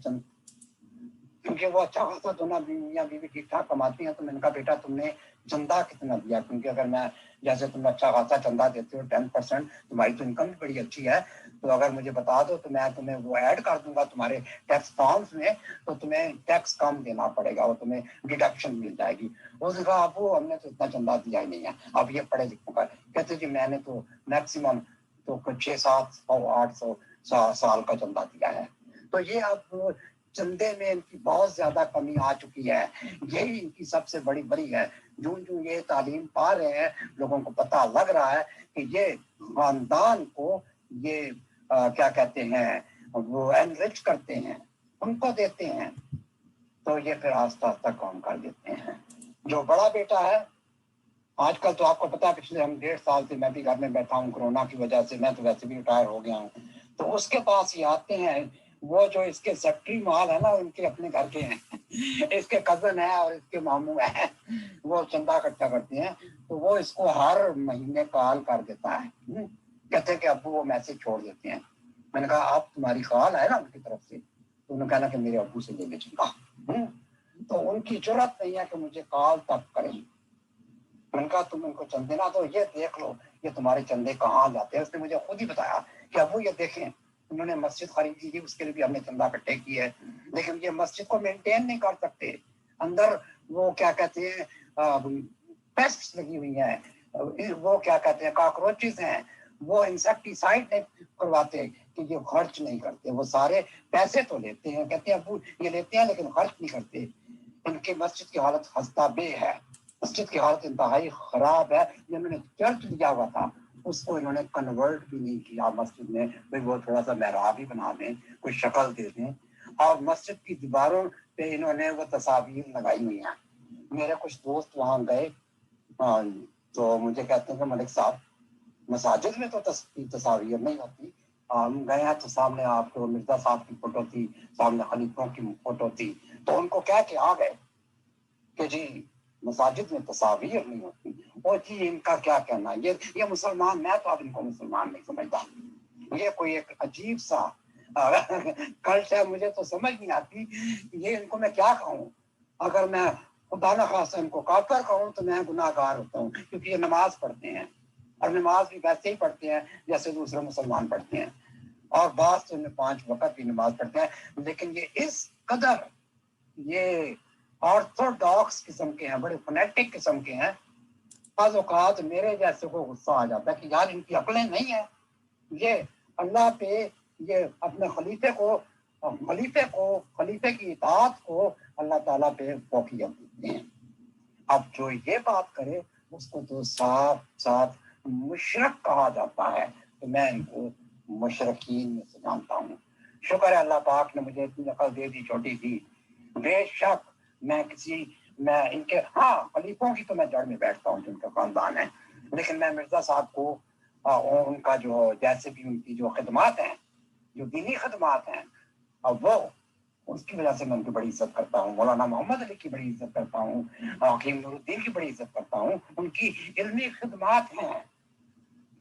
کیونکہ وہ اچھا خاصا دونوں میاں بیوی ٹھیک ٹھاک کماتی ہیں، تو میں نے کہا بیٹا تم نے چندہ کتنا دیا، کیونکہ اگر میں جیسے تم اچھا خاصا چندہ دیتے ہو 10%، تمہاری تو انکم بھی بڑی اچھی ہے، تو اگر مجھے بتا دو تو میں تمہیں وہ ایڈ کر دوں گا تمہارے ٹیکس فارمز میں، تو تمہیں ٹیکس کم دینا پڑے گا، وہ تمہیں ڈیڈکشن مل جائے گی. اس نے کہا ابو ہم نے تو اتنا چندہ دیا ہی نہیں ہے، اب یہ پڑھے لکھوں کا. کہتے جی میں نے تو میکسیمم تو 600-700-800 سال کا چندہ دیا ہے. تو یہ اب چندے میں ان کی بہت زیادہ کمی آ چکی ہے. یہی ان کی سب سے بڑی ہے. جو یہ تعلیم پا رہے ہیں، لوگوں کو پتہ لگ رہا ہے کہ یہ خاندان کو یہ کیا کہتے ہیں، وہ انرچ کرتے ہیں، ان کو دیتے ہیں، تو یہ پھر آہستہ آہستہ کام کر دیتے ہیں. جو بڑا بیٹا ہے، آج کل تو آپ کو پتا ہے پچھلے 1.5 سال سے میں بھی گھر میں بیٹھا ہوں کورونا کی وجہ سے، میں تو ویسے بھی ریٹائر ہو گیا ہوں. تو اس کے پاس یہ آتے ہیں، وہ جو اس کے سیکٹری مال ہے نا، ان کے اپنے گھر کے ہیں، اس کے کزن ہے اور اس کے ماموں ہیں، وہ چندہ اکٹھا کرتے ہیں، تو وہ اس کو ہر مہینے کال کر دیتا ہے، کہتے ہیں کہ ابو وہ میسج چھوڑ دیتے ہیں. میں نے کہا آپ تمہاری کال ہے نا ان کی طرف سے، تو انہوں نے کہا کہ میرے ابو سے لے لے چندہ. تو ان کی جرات نہیں ہے کہ مجھے کال تک کریں. میں نے کہا تم ان کو چندے نہ دو، یہ دیکھ لو یہ تمہارے چندے کہاں جاتے ہیں. اس نے مجھے خود ہی بتایا کہ ابو یہ دیکھیں انہوں نے مسجد خریدی تھی، اس کے لیے بھی ہم نے چندہ اکٹھے کی ہے، لیکن یہ مسجد کو مینٹین نہیں کر سکتے. اندر وہ کیا کہتے ہیں پیسٹس لگی ہوئی ہیں، وہ کیا کہتے ہیں کاکروچز ہیں، وہ انسیکٹیسائڈ نہیں کرواتے کہ یہ خرچ نہیں کرتے. وہ سارے پیسے تو لیتے ہیں، کہتے ہیں ابو یہ لیتے ہیں لیکن خرچ نہیں کرتے. ان کی مسجد کی حالت خستہ بے ہے. مسجد کی حالت انتہائی خراب ہے. یہ انہوں نے چرچ لیا ہوا تھا, اس کو انہوں نے کنورٹ بھی نہیں کیا مسجد میں. بھائی وہ تھوڑا سا محراب ہی بنا دیں, کوئی شکل دے دیں. اور مسجد کی دیواروں پہ انہوں نے وہ تصاویر لگائی ہوئی ہیں. میرے کچھ دوست وہاں گئے تو مجھے کہتے ہیں کہ ملک صاحب مساجد میں تو تصاویر نہیں ہوتی. ہم گئے ہیں تو سامنے آپ کو مرزا صاحب کی فوٹو تھی, سامنے خلیفوں کی فوٹو تھی. تو ان کو کہہ کے آ گئے کہ جی مساجد میں تصاویر نہیں ہوتی. اور جی ان کا کیا کہنا ہے, یہ مسلمان, میں تو اب ان کو مسلمان نہیں سمجھتا. یہ کوئی ایک عجیب سا کلٹ ہے, مجھے تو سمجھ نہیں آتی. یہ ان کو میں کیا کہوں؟ اگر میں خدا نخواستہ ان کو کافر کہوں تو میں گناہ گار ہوتا ہوں, کیونکہ یہ نماز پڑھتے ہیں اور نماز بھی ویسے ہی پڑھتے ہیں جیسے دوسرے مسلمان پڑھتے ہیں, اور بعض تو انہیں 5 وقت بھی نماز پڑھتے ہیں. لیکن یہ اس قدر یہ آرتھوڈاکس قسم کے ہیں, بڑے فنیٹک قسم کے ہیں. بعض اوقات میرے جیسے کو غصہ آ جاتا ہے کہ یار ان کی عقلیں نہیں ہیں. یہ اللہ پہ یہ اپنے خلیفے کی اطاعت کو اللہ تعالیٰ پہ فوقیت دیتے ہیں. اب جو یہ بات کرے اس کو تو صاف صاف مشرک کہا جاتا ہے. تو میں ان کو مشرکین میں سے جانتا ہوں. شکر ہے اللہ پاک نے مجھے اتنی عقل دے دی چھوٹی سی. بے شک میں ان کے خلیفوں کی تو میں جڑ میں بیٹھتا ہوں جن کا خاندان ہے, لیکن میں مرزا صاحب کو ان کا جو جیسے بھی ان کی جو خدمات ہیں, جو دینی خدمات ہیں, اب وہ اس کی وجہ سے میں ان کی بڑی عزت کرتا ہوں. مولانا محمد علی کی بڑی عزت کرتا ہوں, حکیم نور الدین کی بڑی عزت کرتا ہوں. ان کی علمی خدمات ہیں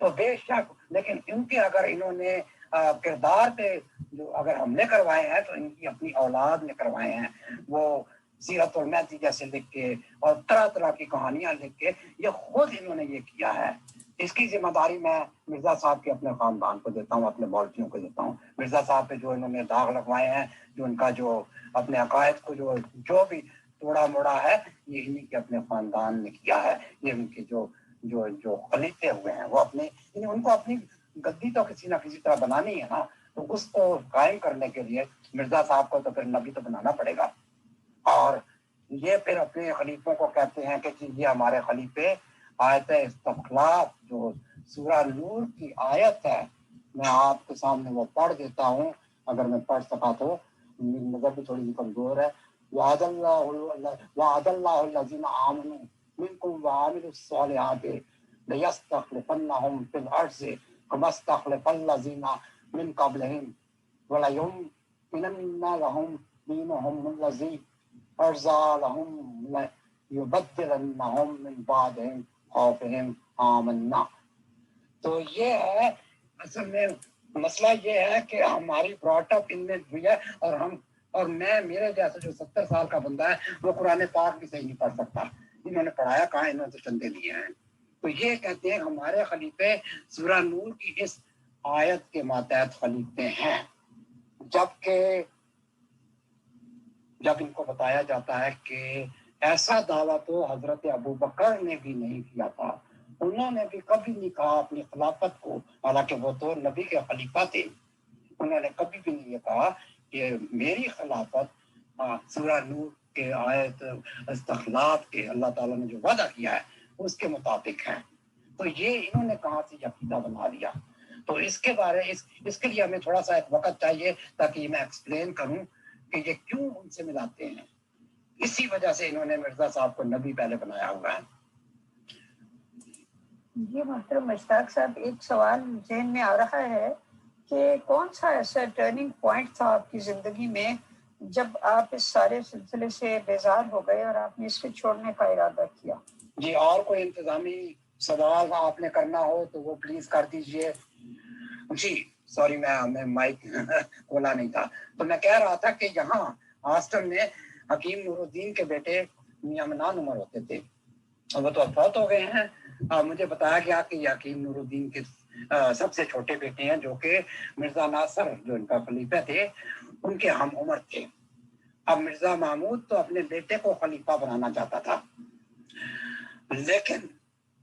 تو بے شک, لیکن ان کے اگر انہوں نے کردار پہ جو اگر ہم نے کروائے ہیں تو ان کی اپنی اولاد نے کروائے ہیں. وہ سیرت المہدی جیسے لکھ کے اور طرح طرح کی کہانیاں لکھ کے یہ خود انہوں نے یہ کیا ہے. اس کی ذمہ داری میں مرزا صاحب کے اپنے خاندان کو دیتا ہوں, اپنے مولویوں کو دیتا ہوں. مرزا صاحب پہ جو انہوں نے داغ لگوائے ہیں, جو ان کا جو اپنے عقائد کو جو بھی توڑا موڑا ہے, یہ انہیں کے اپنے خاندان نے کیا ہے. یہ ان کے جو خلیفے ہوئے ہیں وہ ان کو اپنی گدی تو کسی نہ کسی طرح بنانی ہے نا, تو اس کو قائم کرنے کے لیے مرزا صاحب کو تو پھر نبی تو بنانا پڑے گا. اور یہ پھر اپنے خلیفوں کو کہتے ہیں کہ یہ ہمارے خلیفے. آیت استخلاف جو سورہ نور کی آیت ہے, میں آپ کے سامنے وہ پڑھ دیتا ہوں اگر میں پڑھ سکا تو. میری نظر بھی تھوڑی سی کمزور ہے. وعد اللہ الذین آمنوا منکم وعملوا الصالحات لیستخلفنہم فی الارض کما استخلف الذین من قبلہم ولیمکنن لہم دینہم الذی ارضی لہم لیبدلنہم من بعد خوفہم آمنا. تو یہ ہے اصل میں مسئلہ یہ ہے کہ ہماری براٹ اپ ان میں ہوئی ہے, اور میں میرے جیسے جو 70 سال کا بندہ ہے وہ قرآن پاک بھی صحیح نہیں پڑھ سکتا. انہوں نے پڑھایا کہاں, انہوں نے تو چندے لیے ہیں. تو یہ کہتے ہیں ہمارے خلیفے سورہ نور کی اس آیت کے ماتحت خلیفے ہیں. جبکہ جب ان کو بتایا جاتا ہے کہ ایسا دعویٰ تو حضرت ابوبکر نے بھی نہیں کیا تھا, انہوں نے بھی کبھی نہیں کہا اپنی خلافت کو, حالانکہ وہ تو نبی کے خلیفہ تھے. انہوں نے کبھی بھی نہیں یہ کہا کہ میری خلافت سورہ نور کے آیت استخلاف کے اللہ تعالیٰ نے جو وعدہ کیا ہے اس کے مطابق ہے. تو یہ انہوں نے کہاں سے عقیدہ بنا لیا. تو اس کے لیے ہمیں تھوڑا سا ایک وقت چاہیے تاکہ میں ایکسپلین کروں کہ یہ کیوں ان سے ملاتے ہیں. اسی وجہ سے انہوں نے مرزا صاحب کو نبی پہلے بنایا ہوا ہے. جی محترم مشتاق صاحب, ایک سوال ذہن میں آ رہا ہے کہ کون سا ایسا ٹرننگ پوائنٹ تھا آپ کی زندگی میں جب آپ اس سارے سلسلے سے بیزار ہو گئے اور آپ نے اس کو چھوڑنے کا ارادہ کیا؟ جی, اور کوئی انتظامی سوال آپ نے کرنا ہو تو وہ پلیز کر دیجئے. جی سوری, میں مائک کھولا نہیں تھا. تو میں کہہ رہا تھا کہ یہاں ہاسٹل میں حکیم نور الدین کے بیٹے میاں منان عمر ہوتے تھے, وہ تو اب فوت ہو گئے ہیں. مجھے بتایا گیا کہ یہ حکیم نور الدین کے سب سے چھوٹے بیٹے ہیں جو کہ مرزا ناصر جو ان کا خلیفہ تھے ان کے ہم عمر تھے. اب مرزا محمود تو اپنے بیٹے کو خلیفہ بنانا چاہتا تھا, لیکن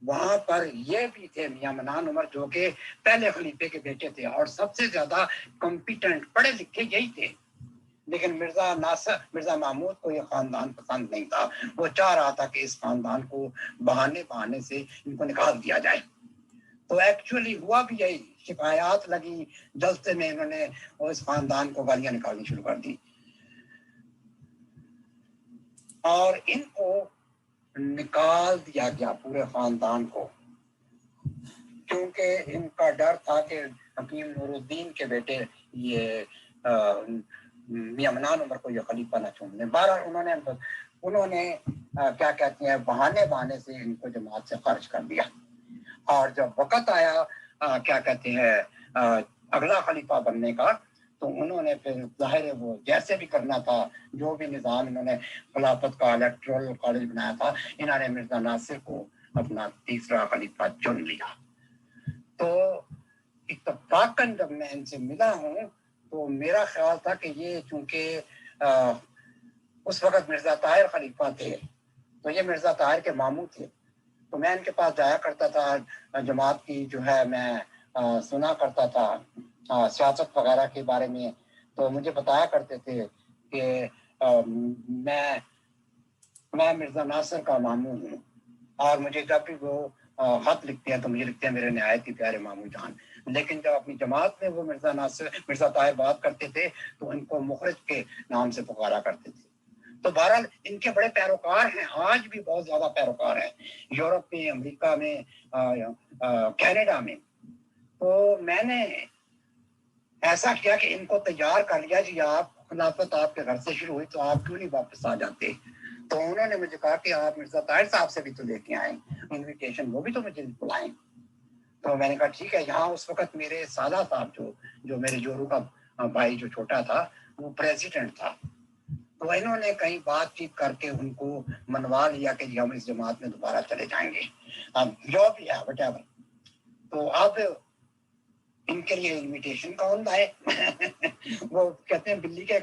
وہاں پر یہ بھی تھے میاں منان عمر جو کہ پہلے خلیفے کے بیٹے تھے اور سب سے زیادہ کمپیٹنٹ پڑھے لکھے یہی تھے. لیکن مرزا محمود کو یہ خاندان پسند نہیں تھا. وہ چاہ رہا تھا کہ اس خاندان کو بہانے سے ان کو نکال دیا جائے. تو ایکچولی ہوا بھی یہی. شکایات لگی، جلسے میں انہوں نے اس خاندان کو گالیاں نکالنی شروع کر دی اور ان کو نکال دیا گیا پورے خاندان کو، کیونکہ ان کا ڈر تھا کہ حکیم نور الدین کے بیٹے یہ میاں منان عمر کو یہ خلیفہ نہ چن لیں. بہرحال انہوں نے کیا کہتے ہیں بہانے سے ان کو جماعت سے خارج کر دیا. اور جب وقت آیا کیا کہتے ہیں اگلا خلیفہ بننے کا، تو انہوں نے پھر ظاہر ہے وہ جیسے بھی کرنا تھا، جو بھی نظام انہوں نے خلافت کا الیکٹورل کالج بنایا تھا، انہوں نے مرزا ناصر کو اپنا تیسرا خلیفہ چن لیا. تو اتفاقاً جب میں ان سے ملا ہوں تو میرا خیال تھا کہ یہ چونکہ اس وقت مرزا طاہر خلیفہ تھے تو یہ مرزا طاہر کے ماموں تھے. تو میں ان کے پاس جایا کرتا تھا، جماعت کی جو ہے میں سنا کرتا تھا سیاست وغیرہ کے بارے میں. تو مجھے بتایا کرتے تھے کہ میں مرزا ناصر کا ماموں ہوں، اور مجھے جب بھی وہ خط لکھتے ہیں تو مجھے لکھتے ہیں میرے نہایت ہی پیارے ماموں جان. لیکن جب اپنی جماعت میں وہ مرزا طاہر بات کرتے تھے تو ان کو مخرج کے نام سے پکارا کرتے تھے. تو بہرحال ان کے بڑے پیروکار ہیں، آج بھی بہت زیادہ پیروکار ہیں یورپ میں، امریکہ میں، کینیڈا میں. تو میں نے ایسا کیا کہ ان کو تیار کر لیا، جی آپ خلافت آپ کے گھر سے شروع ہوئی تو آپ کیوں نہیں واپس آ جاتے. تو انہوں نے مجھے کہا کہ آپ مرزا طاہر صاحب سے بھی تو لے کے آئیں انویٹیشن، وہ بھی تو مجھے بلائیں. تو میں نے کہا ٹھیک ہے. یہاں اس وقت میرے سادہ صاحب جو میرے جورو کا بھائی جو چھوٹا تھا وہ پریزیڈنٹ تھا. تو انہوں نے کہیں بات چیت کر کے ان کو منوا لیا کہ جی ہم اس جماعت میں دوبارہ چلے جائیں گے، جو بھی ہے وٹ ایور. تو اب ان کے لیے انویٹیشن کون لائے وہ کہتے ہیں بلی کے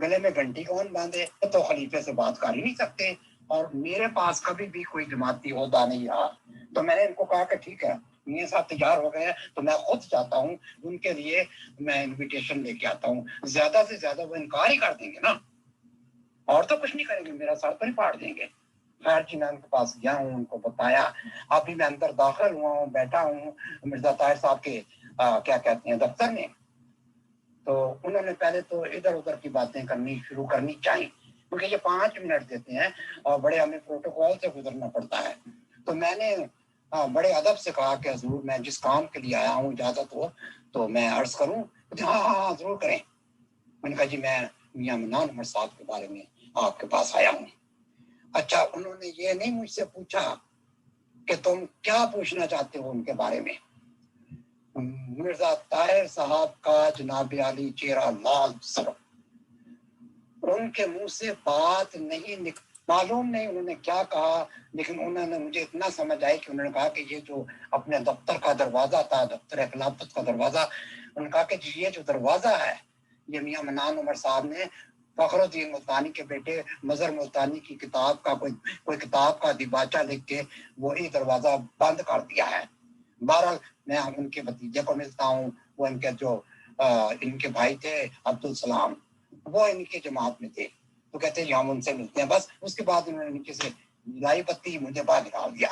گلے میں گھنٹی کون باندھے. تو خلیفے سے بات کر ہی نہیں سکتے، اور میرے پاس کبھی بھی کوئی جماعتی عہدہ نہیں رہا. تو میں نے ان کو کہا کہ ٹھیک ہے میرے ساتھ تیار ہو گئے ہیں تو میں خود جاتا ہوں ان کے لیے، میں انویٹیشن لے کے آتا ہوں. زیادہ سے زیادہ وہ انکار ہی کر دیں گے نا، اور تو کچھ نہیں کریں گے، میرا سر تو نہیں پاڑ دیں گے. خیر جی میں ان کے پاس گیا ہوں، ان کو بتایا. ابھی میں اندر داخل ہوا ہوں، بیٹھا ہوں مرزا طاہر صاحب کے کیا کہتے ہیں دفتر میں. تو انہوں نے پہلے تو ادھر ادھر کی باتیں شروع کرنی چاہیے، کیونکہ یہ 5 منٹ دیتے ہیں اور بڑے ہمیں پروٹوکول سے گزرنا پڑتا ہے. تو میں نے بڑے ادب سے کہا کہ حضور میں جس کام کے لیے آیا ہوں اجازت ہو تو میں عرض کروں. ہاں ہاں ضرور کریں. میں نے کہا جی میں میاں منان عمر صاحب کے بارے میں آپ کے پاس آیا ہوں. اچھا انہوں نے یہ نہیں مجھ سے پوچھا کہ تم کیا پوچھنا چاہتے ہو ان کے بارے میں. مرزا طاہر صاحب کا جناب علی چہرہ لال سر، ان کے منہ سے بات نہیں معلوم نہیں انہوں نے کیا کہا، لیکن انہوں نے مجھے اتنا سمجھ آئی کہ انہوں نے کہا کہ یہ جو اپنے دفتر کا دروازہ تھا، دفتر خلافت کا دروازہ، انہوں نے کہا کہ یہ جو دروازہ ہے یہ میاں منان عمر صاحب نے فخر الدین ملتانی کے بیٹے مظہر ملتانی کی کتاب کا کوئی کتاب کا دیباچہ لکھ کے وہی دروازہ بند کر دیا ہے. بہرحال میں ان کے بھتیجے کو ملتا ہوں، وہ ان کے جو ان کے بھائی تھے عبدالسلام، وہ ان کی جماعت میں تھے. تو کہتے ہیں ہم ان سے ملتے ہیں. بس اس کے بعد انہوں نے نیچے سے لائی بتی مجھے باہر نکال دیا.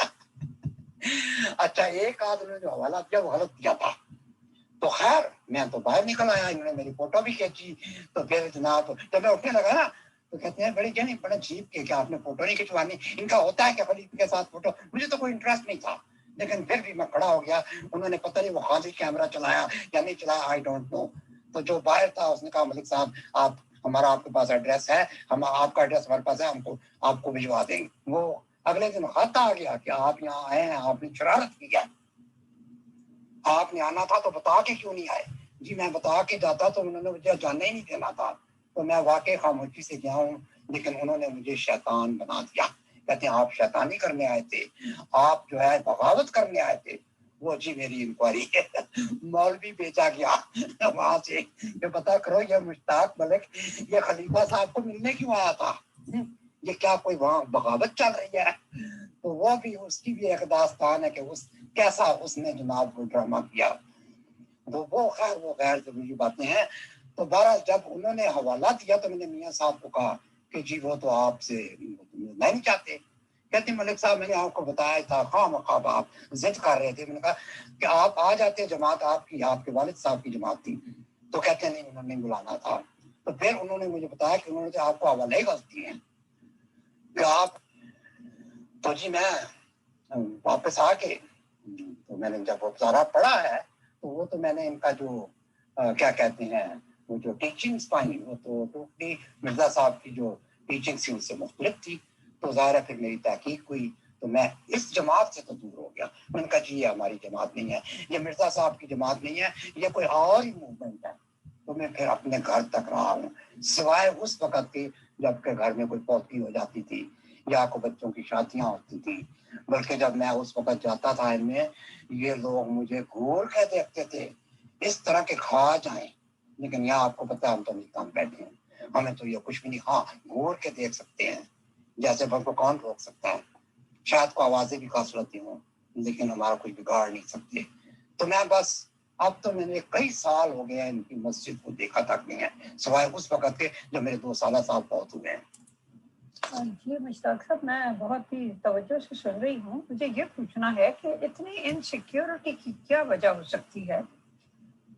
اچھا ایک آدمی نے جو حوالہ دیا وہ غلط دیا تھا. تو خیر میں تو باہر نکل آیا، انہوں نے میری فوٹو بھی کھینچی. تو پھر جناب جب میں اٹھنے لگا نا تو کہتے ہیں بڑے جنی بڑا جھیپ کے کیا آپ نے فوٹو نہیں کھنچوانی، ان کا ہوتا ہے کہ خلیفے کے ساتھ فوٹو. مجھے تو کوئی انٹرسٹ نہیں تھا، لیکن پھر بھی میں کھڑا ہو گیا. انہوں نے پتہ نہیں وہ خالی کیمرہ چلایا یا نہیں چلایا، آئی ڈونٹ نو. تو جو باہر تھا اس نے کہا ملک صاحب آپ کے پاس ایڈریس ہے، ہم آپ کا ایڈریس ہمارے پاس ہے، ہم کو آپ کو بھجوا دیں گے. وہ اگلے دن خط آ گیا کہ آپ یہاں آئے ہیں، آپ نے شرارت کی ہے، آپ نے آنا تھا تو بتا کے کیوں نہیں آئے. جی میں بتا کے جاتا تو انہوں نے مجھے جانے ہی نہیں دینا تھا. تو میں واقعی خاموشی سے گیا ہوں، لیکن انہوں نے مجھے شیطان بنا دیا. کہتے ہیں آپ شیطانی کرنے آئے تھے، آپ جو ہے بغاوت کرنے آئے تھے. وہ جی میری انکوائری ہے. مولوی بیچا گیا وہاں سے کہ پتا کرو یہ مشتاق ملک یہ خلیفہ صاحب کو ملنے کیوں آیا تھا، یہ کیا کوئی وہاں بغاوت چل رہی ہے. تو وہ بھی اس کی بھی ایک داستان ہے کہ کیسا اس نے جناب کو ڈرامہ کیا. تو وہ خیر ضروری باتیں ہیں. تو بہرحال جب انہوں نے حوالہ دیا تو میں نے میاں صاحب کو کہا کہ جی وہ تو آپ سے میں نہیں چاہتے. کہتے ملک صاحب میں نے آپ کو بتایا تھا، خواہ مخواہ آپ ضد کر رہے تھے. میں نے کہا کہ آپ آ جاتے، جماعت آپ کے والد صاحب کی جماعت تھی. تو کہتے نہیں انہوں نے بلانا تھا. تو پھر انہوں نے مجھے بتایا کہ انہوں نے آپ کو حوالے ہی غلطی ہیں کہ آپ. تو جی میں واپس آ کے تو میں نے جب ابزارہ پڑھا ہے تو وہ تو میں نے ان کا جو کیا کہتے ہیں وہ جو ٹیچنگز پائی وہ تو ٹوٹلی مرزا صاحب کی جو ٹیچنگ سے ان سے مختلف تھی. تو ظاہر ہے پھر میری تحقیق ہوئی تو میں اس جماعت سے تو دور ہو گیا. میں نے کہا جی یہ ہماری جماعت نہیں ہے، یہ مرزا صاحب کی جماعت نہیں ہے، یہ کوئی اور ہی موومنٹ ہے. تو میں پھر اپنے گھر تک رہا ہوں، سوائے اس وقت کے جب کہ گھر میں کوئی پوتی ہو جاتی تھی یا کوئی بچوں کی شادیاں ہوتی تھی. بلکہ جب میں اس وقت جاتا تھا ان میں یہ لوگ مجھے گھور کے دیکھتے تھے اس طرح کے کھا جائیں. لیکن یہاں آپ کو پتا ہم تو نہیں کام بیٹھے ہیں، ہمیں تو یہ کچھ بھی نہیں. ہاں گھور کے دیکھ سکتے ہیں، جیسے بل کو کون روک سکتا ہے. شاید کو آوازیں بھی کاسلتی ہوں لیکن ہمارا کچھ بگاڑ نہیں سکتے. تو میں بس اب تو میں نے کئی سال ہو گئے ان کی مسجد کو دیکھا تک نہیں ہے سوائے اس وقت کے جو میرے 2 سالہ صاحب بہت ہوئے ہیں. جی مشتاق صاحب میں بہت ہی توجہ سے سن رہی ہوں. مجھے یہ پوچھنا ہے کہ اتنی انسیکیورٹی کی کیا وجہ ہو سکتی ہے؟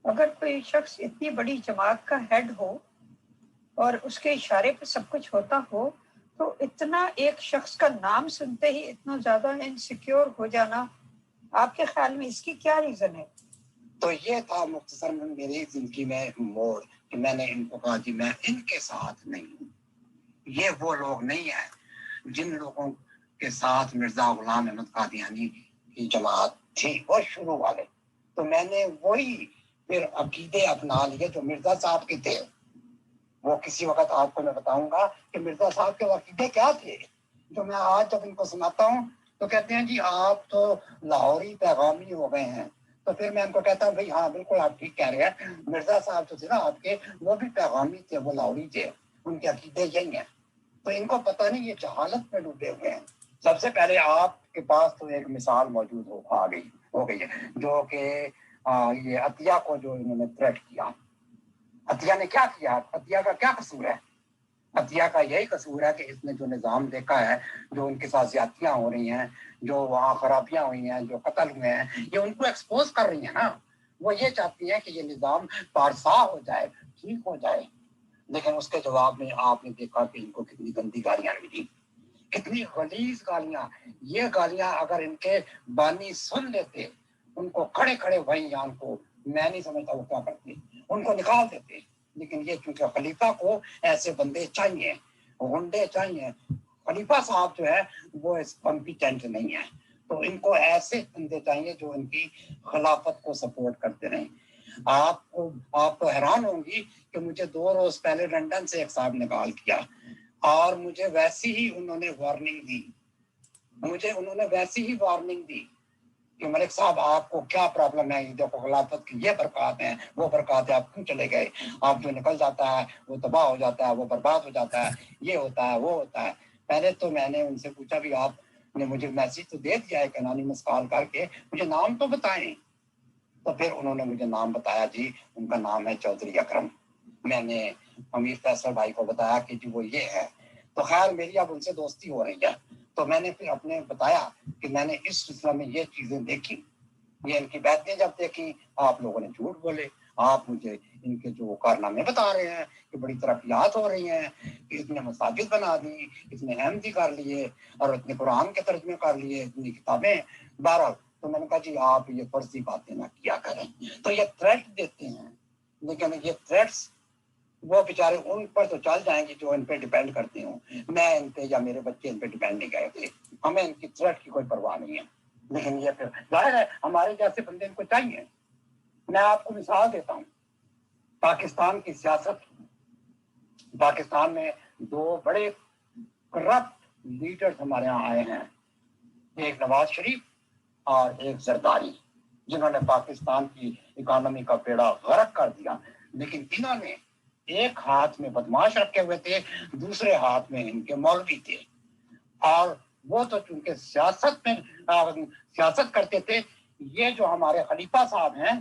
اگر کوئی شخص اتنی بڑی جماعت کا ہیڈ ہو اور اس کے اشارے پہ سب کچھ ہوتا ہو تو اتنا ایک شخص کا نام سنتے ہی اتنا زیادہ انسیکیور ہو جانا، آپ کے خیال میں اس کی کیا ریزن ہے؟ تو یہ تھا مختصر میں میری زندگی میں موڑ کہ میں نے ان کو کہا جی میں ان کے ساتھ نہیں ہوں. یہ وہ لوگ نہیں ہیں جن لوگوں کے ساتھ مرزا غلام احمد قادیانی کی جماعت تھی وہ شروع والے. تو میں نے وہی پھر عقیدے اپنا لیے جو مرزا صاحب کے تھے. وہ کسی وقت آپ کو میں بتاؤں گا کہ مرزا صاحب کے عقیدے کیا تھے جو میں آج جب ان کو سناتا ہوں تو کہتے ہیں جی آپ تو لاہوری پیغامی ہو گئے ہیں. تو پھر میں ان کو کہتا ہوں بھائی ہاں بالکل آپ ٹھیک کہہ رہے ہیں، مرزا صاحب جو تھے نا آپ کے وہ بھی پیغامی تھے، وہ لاہوری تھے، ان کے عقیدے یہی ہیں. تو ان کو پتہ نہیں یہ جہالت میں ڈوبے ہوئے ہیں. سب سے پہلے آپ کے پاس تو ایک مثال موجود ہو گئی ہے جو کہ یہ عطیہ کو جو انہوں نے تھریٹ کیا. عطیہ نے کیا کیا؟ عطیہ کا کیا قصور ہے؟ عطیہ کا یہی قصور ہے کہ اس نے جو نظام دیکھا ہے، جو ان کے ساتھ زیادتیاں ہو رہی ہیں، جو وہاں خرابیاں ہوئی ہیں، جو قتل ہوئے ہیں، یہ ان کو ایکسپوز کر رہی ہیں نا. وہ یہ چاہتی ہیں کہ یہ نظام پارسا ہو جائے، ٹھیک ہو جائے. لیکن اس کے جواب میں آپ نے دیکھا کہ ان کو کتنی گندی گالیاں ملی، کتنی غلیظ گالیاں. یہ گالیاں اگر ان کے بانی سن لیتے ان کو کھڑے کھڑے وہیں یہاں کو میں نہیں سمجھتا وہ کیا کرتے، ان کو نکال دیتے. لیکن یہ چونکہ خلیفہ کو ایسے بندے چاہیے، غنڈے چاہیے. خلیفہ صاحب جو ہے وہ اس کمپیٹنٹ نہیں ہے، تو ان کو ایسے بندے چاہیے جو ان کی خلافت کو سپورٹ کرتے رہیں. آپ کو حیران ہوں گی کہ مجھے 2 روز پہلے لندن سے ایک صاحب نے کال کیا اور مجھے ویسی ہی انہوں نے وارننگ دی کہ ملک صاحب آپ کو کیا پرابلم ہے؟ دیکھو خلافت کی یہ برکات ہیں، وہ برکات ہے، آپ کیوں چلے گئے؟ آپ جو نکل جاتا ہے وہ تباہ ہو جاتا ہے، وہ برباد ہو جاتا ہے، یہ ہوتا ہے وہ ہوتا ہے. پہلے تو میں نے ان سے پوچھا بھی آپ نے مجھے میسج تو دے دیا ہے کہ انانیمس کال کر کے مجھے نام تو بتائیں. تو پھر انہوں نے مجھے نام بتایا، جی ان کا نام ہے چودھری اکرم. میں نے امیر فیصل بھائی کو بتایا کہ جی وہ یہ ہے. تو خیر میری اب ان سے دوستی ہو رہی ہے. تو میں نے پھر اپنے بتایا کہ میں نے اس سلسلہ میں یہ چیزیں دیکھی، یہ ان کی باتیں جب دیکھی. آپ لوگوں نے جھوٹ بولے، آپ مجھے ان کے جو کارنامے بتا رہے ہیں کہ بڑی ترقیات ہو رہی ہیں، کہ اتنے مساجد بنا دی، اتنے احمدی کر لیے اور اتنے قرآن کے ترجمے کر لیے، اتنی کتابیں. 12 تو میں نے کہا جی آپ یہ فرضی باتیں نہ کیا کریں. تو یہ تھریٹ دیتے ہیں، لیکن یہ تھریٹس وہ بیچارے ان پر تو چل جائیں گے جو ان پہ ڈیپینڈ کرتے ہوں. میں ان پہ یا میرے بچے ان پہ ڈیپینڈ نہیں گئے تھے، ہمیں ان کی تھریٹ کی کوئی پرواہ نہیں ہے. لیکن یہ پھر ظاہر ہے ہمارے جیسے بندے ان کو چاہیے. میں آپ کو مثال دیتا ہوں پاکستان کی سیاست. پاکستان میں 2 بڑے کرپٹ لیڈرز ہمارے یہاں آئے ہیں، ایک نواز شریف اور ایک زرداری، جنہوں نے پاکستان کی اکانومی کا بیڑا غرق کر دیا. لیکن انہوں نے ایک ہاتھ میں بدماش رکھے ہوئے تھے، دوسرے ہاتھ میں ان کے مولوی تھے. اور وہ تو چونکہ سیاست کرتے تھے. یہ جو ہمارے خلیفہ صاحب ہیں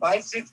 5-6,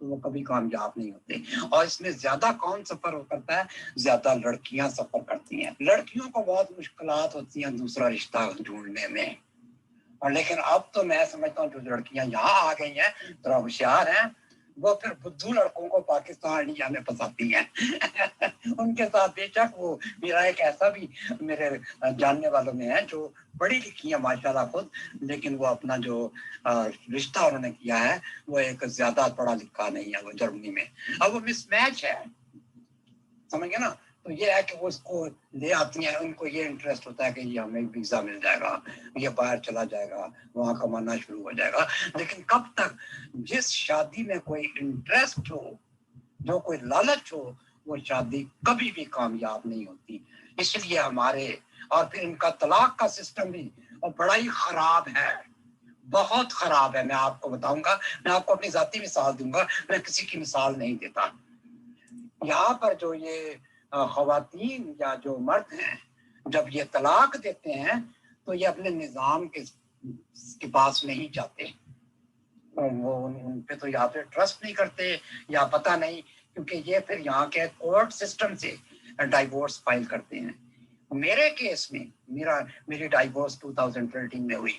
تو وہ کبھی کامیاب نہیں ہوتے. اور اس میں زیادہ کون سفر کرتا ہے؟ زیادہ لڑکیاں سفر کرتی ہیں. لڑکیوں کو بہت مشکلات ہوتی ہیں دوسرا رشتہ ڈھونڈنے میں. اور لیکن اب تو میں سمجھتا ہوں جو لڑکیاں یہاں آ گئی ہیں تھوڑا ہوشیار ہیں, وہ پھر بدھو لڑکوں کو پاکستان انڈیا میں پھنساتی ہیں. ان کے ساتھ بے شک وہ میرا ایک ایسا بھی میرے جاننے والوں میں ہے جو پڑھی لکھی ہیں ماشاءاللہ خود, لیکن وہ اپنا جو رشتہ انہوں نے کیا ہے وہ ایک زیادہ پڑھا لکھا نہیں ہے, وہ جرمنی میں. اب وہ مس میچ ہے, سمجھ گئے نا. تو یہ ہے کہ وہ اس کو لے آتی ہیں, ان کو یہ انٹرسٹ ہوتا ہے کہ یہ ہمیں ویزا مل جائے گا, یہ باہر چلا جائے گا, وہاں کمانا شروع ہو جائے گا. لیکن کب تک جس شادی میں کوئی انٹرسٹ ہو, جو کوئی لالچ ہو, وہ شادی کبھی بھی کامیاب نہیں ہوتی. اس لیے ہمارے اور پھر ان کا طلاق کا سسٹم بھی بڑا ہی خراب ہے, بہت خراب ہے. میں آپ کو بتاؤں گا, میں آپ کو اپنی ذاتی مثال دوں گا, میں کسی کی مثال نہیں دیتا. یہاں پر جو یہ خواتین یا جو مرد ہیں جب یہ طلاق دیتے ہیں تو یہ اپنے نظام کے پاس نہیں جاتے. وہ ان پہ تو یا پھر ٹرسٹ نہیں کرتے یا پتہ نہیں, کیونکہ یہ پھر یہاں کے کورٹ سسٹم سے ڈائیورس فائل کرتے ہیں. میرے کیس میں میری ڈائیورس 2013 میں ہوئی,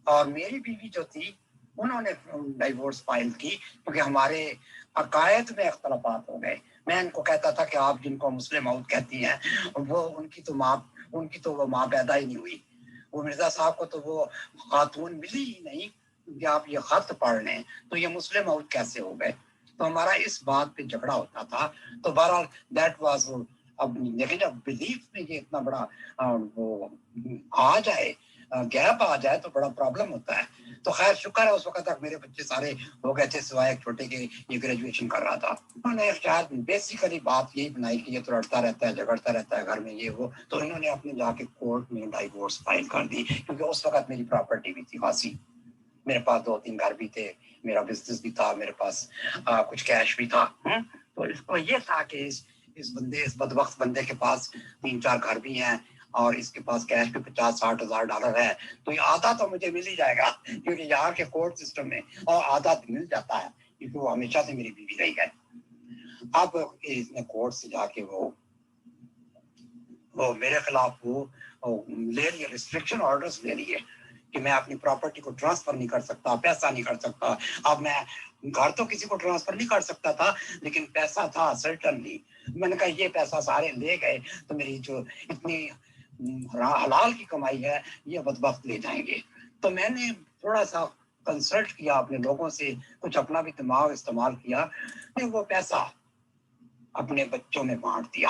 اور میری بیوی جو تھی انہوں نے ڈائیورس فائل کی کیونکہ ہمارے عقائد میں اختلافات ہو گئے. میں ان کو کہتا تھا کہ آپ جن کو مسلم عورت کہتی ہیں وہ ان کی تو وہ ماں پیدا ہی نہیں ہوئی. وہ مرزا صاحب کو تو وہ خاتون ملی ہی نہیں کہ آپ یہ خط پڑھ لیں, تو یہ مسلم عورت کیسے ہو گئے. تو ہمارا اس بات پہ جھگڑا ہوتا تھا. تو بہرحال دیٹ واز, اب لیکن جب بلیف میں یہ اتنا بڑا وہ آ جائے, گیپ آ جائے تو بڑا پرابلم ہوتا ہے. تو خیر شکر ہے اس وقت تک میرے بچے سارے ہو گئے تھے سوائے ایک چھوٹے کے, یہ گریجویشن کر رہا تھا. انہوں نے شاید بیسیکلی بات یہی بنائی کہ یہ تو لڑتا رہتا ہے, جھگڑتا رہتا ہے گھر میں یہ وہ, تو انہوں نے اپنے جا کے کورٹ میں ڈائیورس فائل کر دی. کیونکہ اس وقت میری پراپرٹی بھی تھی خاصی, میرے پاس 2-3 گھر بھی تھے, میرا بزنس بھی تھا, میرے پاس کچھ کیش بھی تھا. تو اس کو یہ تھا کہ اس بدبخت بندے کے پاس 3-4 گھر بھی ہیں اور اس کے پاس کیش بھی $50-60 ہزار ہے, تو یہ آدھا تو مجھے مل ہی جائے گا کیونکہ یہاں کے کورٹ سسٹم میں اور آدھا مل جاتا ہے کیونکہ وہ ہمیشہ سے میری بیوی رہی ہے. اب اس نے کورٹ سے جا کے وہ میرے خلاف وہ لے لیے, ریسٹرکشن آرڈرز لے لیے کہ میں اپنی پراپرٹی کو ٹرانسفر نہیں کر سکتا, پیسہ نہیں کر سکتا. اب میں گھر تو کسی کو ٹرانسفر نہیں کر سکتا تھا لیکن پیسہ تھا سرٹنلی. میں نے کہا یہ پیسہ سارے لے گئے تو میری جو اتنی حلال کی کمائی ہے یہ بدبخت لے جائیں گے. تو میں نے تھوڑا سا کنسلٹ کیا اپنے لوگوں سے, کچھ اپنا بھی دماغ استعمال کیا, کہ وہ پیسہ اپنے بچوں میں بانٹ دیا,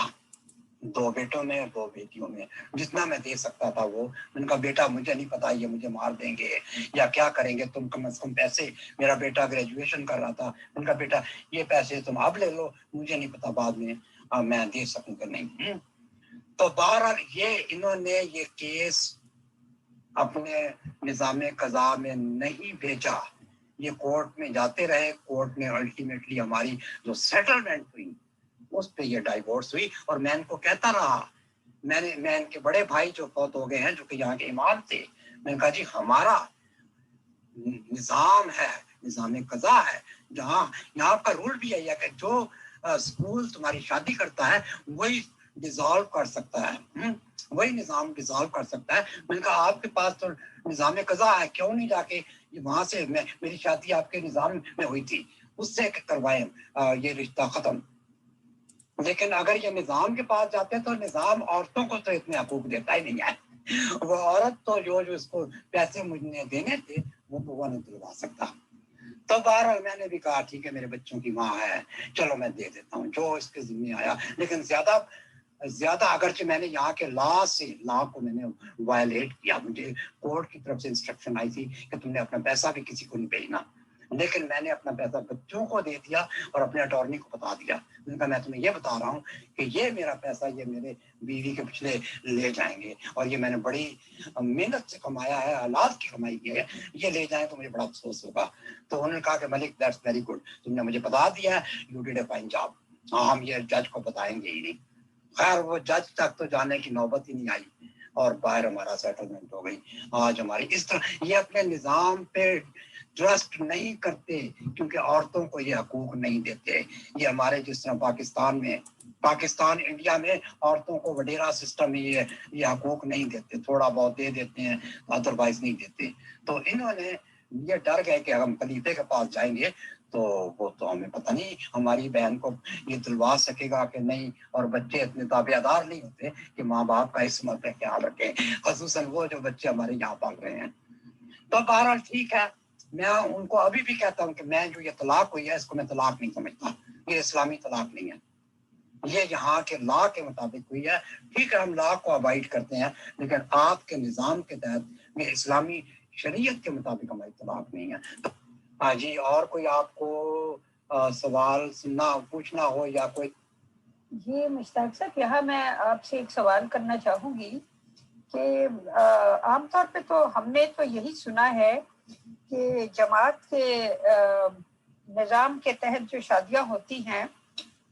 2 بیٹوں میں 2 بیٹیوں میں, جتنا میں دے سکتا تھا وہ. ان کا بیٹا مجھے نہیں پتا یہ مجھے مار دیں گے یا کیا کریں گے, تم کم از کم پیسے, میرا بیٹا گریجویشن کر رہا تھا, ان کا بیٹا یہ پیسے تم اب لے لو, مجھے نہیں پتا بعد میں میں دے سکوں کہ نہیں. تو بہرحال یہ انہوں نے یہ کیس اپنے نظام قضاء میں نہیں بھیجا, یہ کورٹ میں جاتے رہے. کورٹ میں الٹیمیٹلی ہماری جو سیٹلمنٹ ہوئی اس پہ یہ ڈائیورس ہوئی. اور میں ان کو کہتا رہا, میں ان کے بڑے بھائی جو فوت ہو گئے ہیں جو کہ یہاں کے امام تھے, میں نے کہا جی ہمارا نظام ہے, نظام قضاء ہے, جہاں یہاں کا رول بھی ہے کہ جو اسکول تمہاری شادی کرتا ہے وہی ڈیزالو کر سکتا ہے, وہی نظام ڈیزالو کر سکتا ہے. میں نے کہا آپ کے پاس تو نظام قضاء ہے, کیوں نہیں جا کے وہاں سے میری شادی آپ کے نظام میں ہوئی تھی اس سے کروائیں یہ رشتہ ختم. لیکن اگر یہ نظام کے پاس جاتے تو نظام عورتوں کو تو اتنے حقوق دیتا ہی نہیں ہے. وہ عورت تو جو اس کو پیسے مجھے دینے تھے وہ نہیں دلوا سکتا. تو بہرحال میں نے بھی کہا ٹھیک ہے میرے بچوں کی ماں ہے, چلو میں دے دیتا ہوں جو اس کے ذمہ آیا. لیکن زیادہ اگرچہ میں نے یہاں کے لا کو میں نے وائلیٹ کیا, مجھے کورٹ کی طرف سے انسٹرکشن آئی تھی کہ تم نے اپنا پیسہ بھی کسی کو نہیں بھیجنا, لیکن میں نے اپنا پیسہ بچوں کو دے دیا اور اپنے اٹارنی کو بتا دیا. میں نے کہا میں تمہیں یہ بتا رہا ہوں کہ یہ میرا پیسہ یہ میرے بیوی کے پچھلے لے جائیں گے, اور یہ میں نے بڑی محنت سے کمایا ہے, حالات کی کمائی کی ہے, یہ لے جائیں تو مجھے بڑا افسوس ہوگا. تو انہوں نے کہا کہ ملک دیٹس ویری گڈ, تم نے مجھے بتا دیا ہے, you did a fine job. ہم یہ جج کو بتائیں گے ہی نہیں. خیر وہ جج تک تو جانے کی نوبت ہی نہیں آئی اور باہر ہمارا سیٹلمنٹ ہو گئی. آج ہماری اس طرح یہ اپنے نظام پہ ٹرسٹ نہیں کرتے کیونکہ عورتوں کو یہ حقوق نہیں دیتے. یہ ہمارے جس طرح پاکستان انڈیا میں عورتوں کو وڈیرا سسٹم میں یہ حقوق نہیں دیتے, تھوڑا بہت دے دیتے ہیں, ادروائز نہیں دیتے. تو انہوں نے یہ ڈر گئے کہ ہم خلیفے کے پاس جائیں گے تو وہ تو ہمیں پتہ نہیں ہماری بہن کو یہ دلوا سکے گا کہ نہیں, اور بچے اتنے تابعدار نہیں ہوتے کہ ماں باپ کا اس مت کا خیال رکھیں, خصوصاً وہ جو بچے ہمارے یہاں پال رہے ہیں. تو بہرحال ٹھیک ہے, میں ان کو ابھی بھی کہتا ہوں کہ میں جو یہ طلاق ہوئی ہے اس کو میں طلاق نہیں سمجھتا, یہ اسلامی طلاق نہیں ہے, یہ یہاں کے لا کے مطابق ہوئی ہے. ٹھیک ہے, ہم لا کو اوائڈ کرتے ہیں, لیکن آپ کے نظام کے تحت یہ اسلامی شریعت کے مطابق ہماری طلاق نہیں ہے. ہاں جی, اور کوئی آپ کو سوال سننا پوچھنا ہو یا کوئی؟ جی مشتاق صاحب, یہاں میں آپ سے ایک سوال کرنا چاہوں گی کہ عام طور پہ تو ہم نے تو یہی سنا ہے کہ جماعت کے نظام کے تحت جو شادیاں ہوتی ہیں,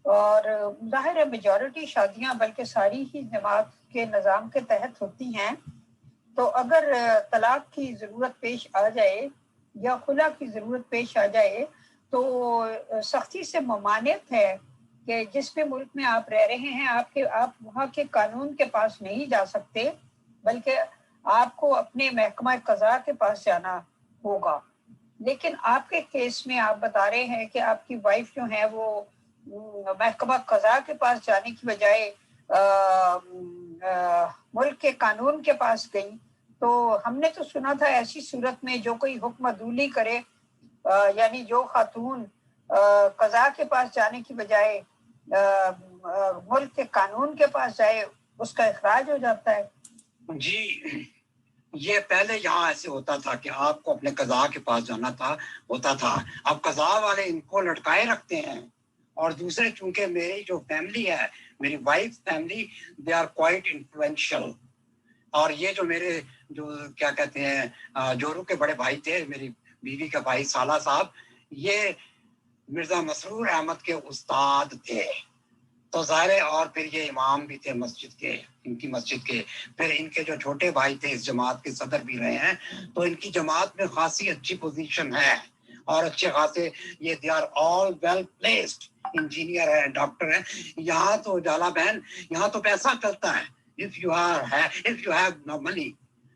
اور ظاہر ہے میجورٹی شادیاں بلکہ ساری ہی جماعت کے نظام کے تحت ہوتی ہیں, تو اگر طلاق کی ضرورت پیش آ جائے یا خلا کی ضرورت پیش آ جائے تو سختی سے ممانعت ہے کہ جس بھی ملک میں آپ رہ رہے ہیں آپ وہاں کے قانون کے پاس نہیں جا سکتے, بلکہ آپ کو اپنے محکمہ قضاء کے پاس جانا ہوگا. لیکن آپ کے کیس میں آپ بتا رہے ہیں کہ آپ کی وائف جو ہے وہ محکمہ قضاء کے پاس جانے کی بجائے ملک کے قانون کے پاس گئی. تو ہم نے تو سنا تھا ایسی صورت میں جو کوئی حکم عدولی کرے, یعنی جو خاتون قضاء کے پاس جانے کی بجائے ملک کے قانون کے پاس جائے, اس کا اخراج ہو جاتا ہے. جی, یہ پہلے یہاں ایسے ہوتا تھا کہ آپ کو اپنے قضاء کے پاس جانا ہوتا تھا. اب قضاء والے ان کو لٹکائے رکھتے ہیں, اور دوسرے چونکہ میری جو فیملی ہے, میری wife family, they are quite influential. اور یہ جو میرے جو کیا کہتے ہیں جورو کے بڑے بھائی تھے, میری بیوی کا بھائی سالہ صاحب, یہ مرزا مسرور احمد کے استاد تھے. تو ظاہر ہے, اور پھر یہ امام بھی تھے مسجد کے, ان کی مسجد کے. پھر ان کے جو چھوٹے بھائی تھے اس جماعت کے صدر بھی رہے ہیں, تو ان کی جماعت میں خاصی اچھی پوزیشن ہے, اور اچھے خاصے یہ they are all well placed, engineer ہے, ڈاکٹر ہے. یہاں تو اجالا بہن, یہاں تو پیسہ چلتا ہے. if you have no money,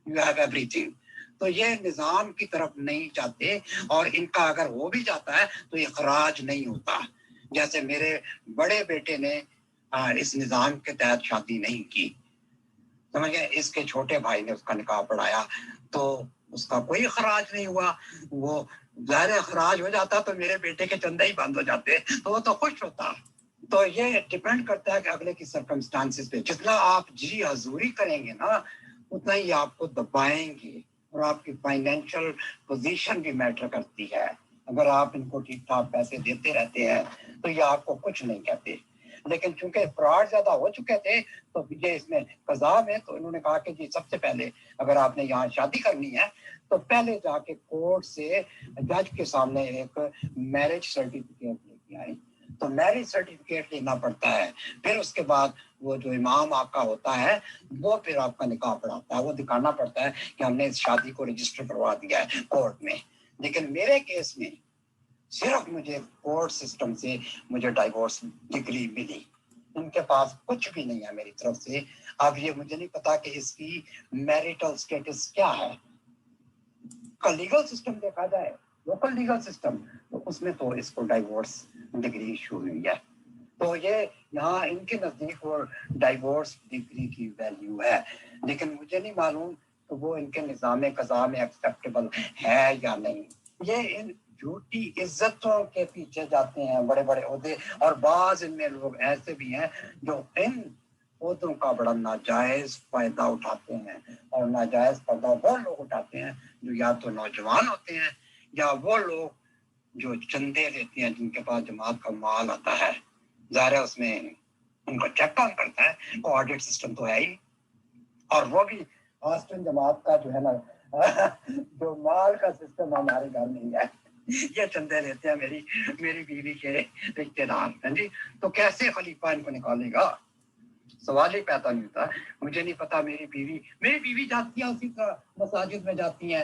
you have everything. تو یہ نظام کی طرف نہیں جاتے, اور ان کا اگر ہو بھی جاتا ہے تو اخراج نہیں ہوتا. جیسے میرے بڑے بیٹے نے اس نظام کے تحت شادی نہیں کی, سمجھ گئے, اس کے چھوٹے بھائی نے اس کا نکاح پڑھایا, تو اس کا کوئی اخراج نہیں ہوا. وہ ظاہر اخراج ہو جاتا تو میرے بیٹے کے چندے ہی بند ہو جاتے, تو وہ تو خوش ہوتا. تو یہ ڈیپینڈ کرتا ہے کہ اگلے کی سرکمسٹانسز پہ. جتنا آپ جی حضوری کریں گے نا, اتنا ہی آپ کو دبائیں گے, اور آپ کی فائنینشیل پوزیشن بھی میٹر کرتی ہے. اگر آپ ان کو ٹھیک ٹھاک پیسے دیتے رہتے ہیں تو یہ آپ کو کچھ نہیں کہتے. لیکن چونکہ فراڈ زیادہ ہو چکے تھے تو یہ اس میں قضاء میں, تو انہوں نے کہا کہ جی سب سے پہلے اگر آپ نے یہاں شادی کرنی ہے تو پہلے جا کے کورٹ سے جج کے سامنے ایک میرج سرٹیفکیٹ لے کے آئیں. تو میرج سرٹیفکیٹ لینا پڑتا ہے. پھر اس کے بعد وہ جو امام آپ کا ہوتا ہے وہ پھر آپ کا نکاح پڑھاتا ہے. وہ دکھانا پڑتا ہے کہ ہم نے اس شادی کو رجسٹر کروا دیا ہے کورٹ میں. لیکن میرے کیس میں صرف مجھے کورٹ سسٹم سے مجھے ڈائیورس ڈگری ملی. ان کے پاس کچھ بھی نہیں ہے میری طرف سے. اب یہ مجھے نہیں پتا کہ اس کی میریٹل سٹیٹس کیا ہے. کا لیگل سسٹم دیکھا جائے, لوکل لیگل سسٹم, تو اس میں تو اس کو ڈائیورس ڈگری ایشو ہوئی ہے. تو یہ یہاں ان کے نزدیک وہ ڈائیورس ڈگری کی ویلیو ہے. لیکن مجھے نہیں معلوم کہ وہ ان کے نظام قضاء میں ایکسیپٹیبل ہے یا نہیں. یہ ان جھوٹی عزتوں کے پیچھے جاتے ہیں بڑے بڑے عہدے, اور بعض ان میں لوگ ایسے بھی ہیں جو ان عہدوں کا بڑا ناجائز فائدہ اٹھاتے ہیں. اور ناجائز فائدہ وہ لوگ اٹھاتے ہیں جو یا تو نوجوان ہوتے ہیں یا وہ لوگ جو چندے لیتے ہیں, جن کے پاس جماعت کا مال آتا ہے. ظاہر ہے اس میں ان کو چیک کون کرتا ہے, آڈٹ سسٹم تو ہے ہی. اور وہ بھی آسٹن جماعت کا جو ہے نا جو مال کا سسٹم ہمارے گھر نہیں ہے. یہ چندے لیتے ہیں میری بیوی کے رشتے دار ہیں جی. تو کیسے خلیفہ ان کو نکالے گا, سوال ہی پیدا نہیں ہوتا. مجھے نہیں پتا. میری بیوی جاتی ہیں اسی طرح مساجد میں جاتی ہیں,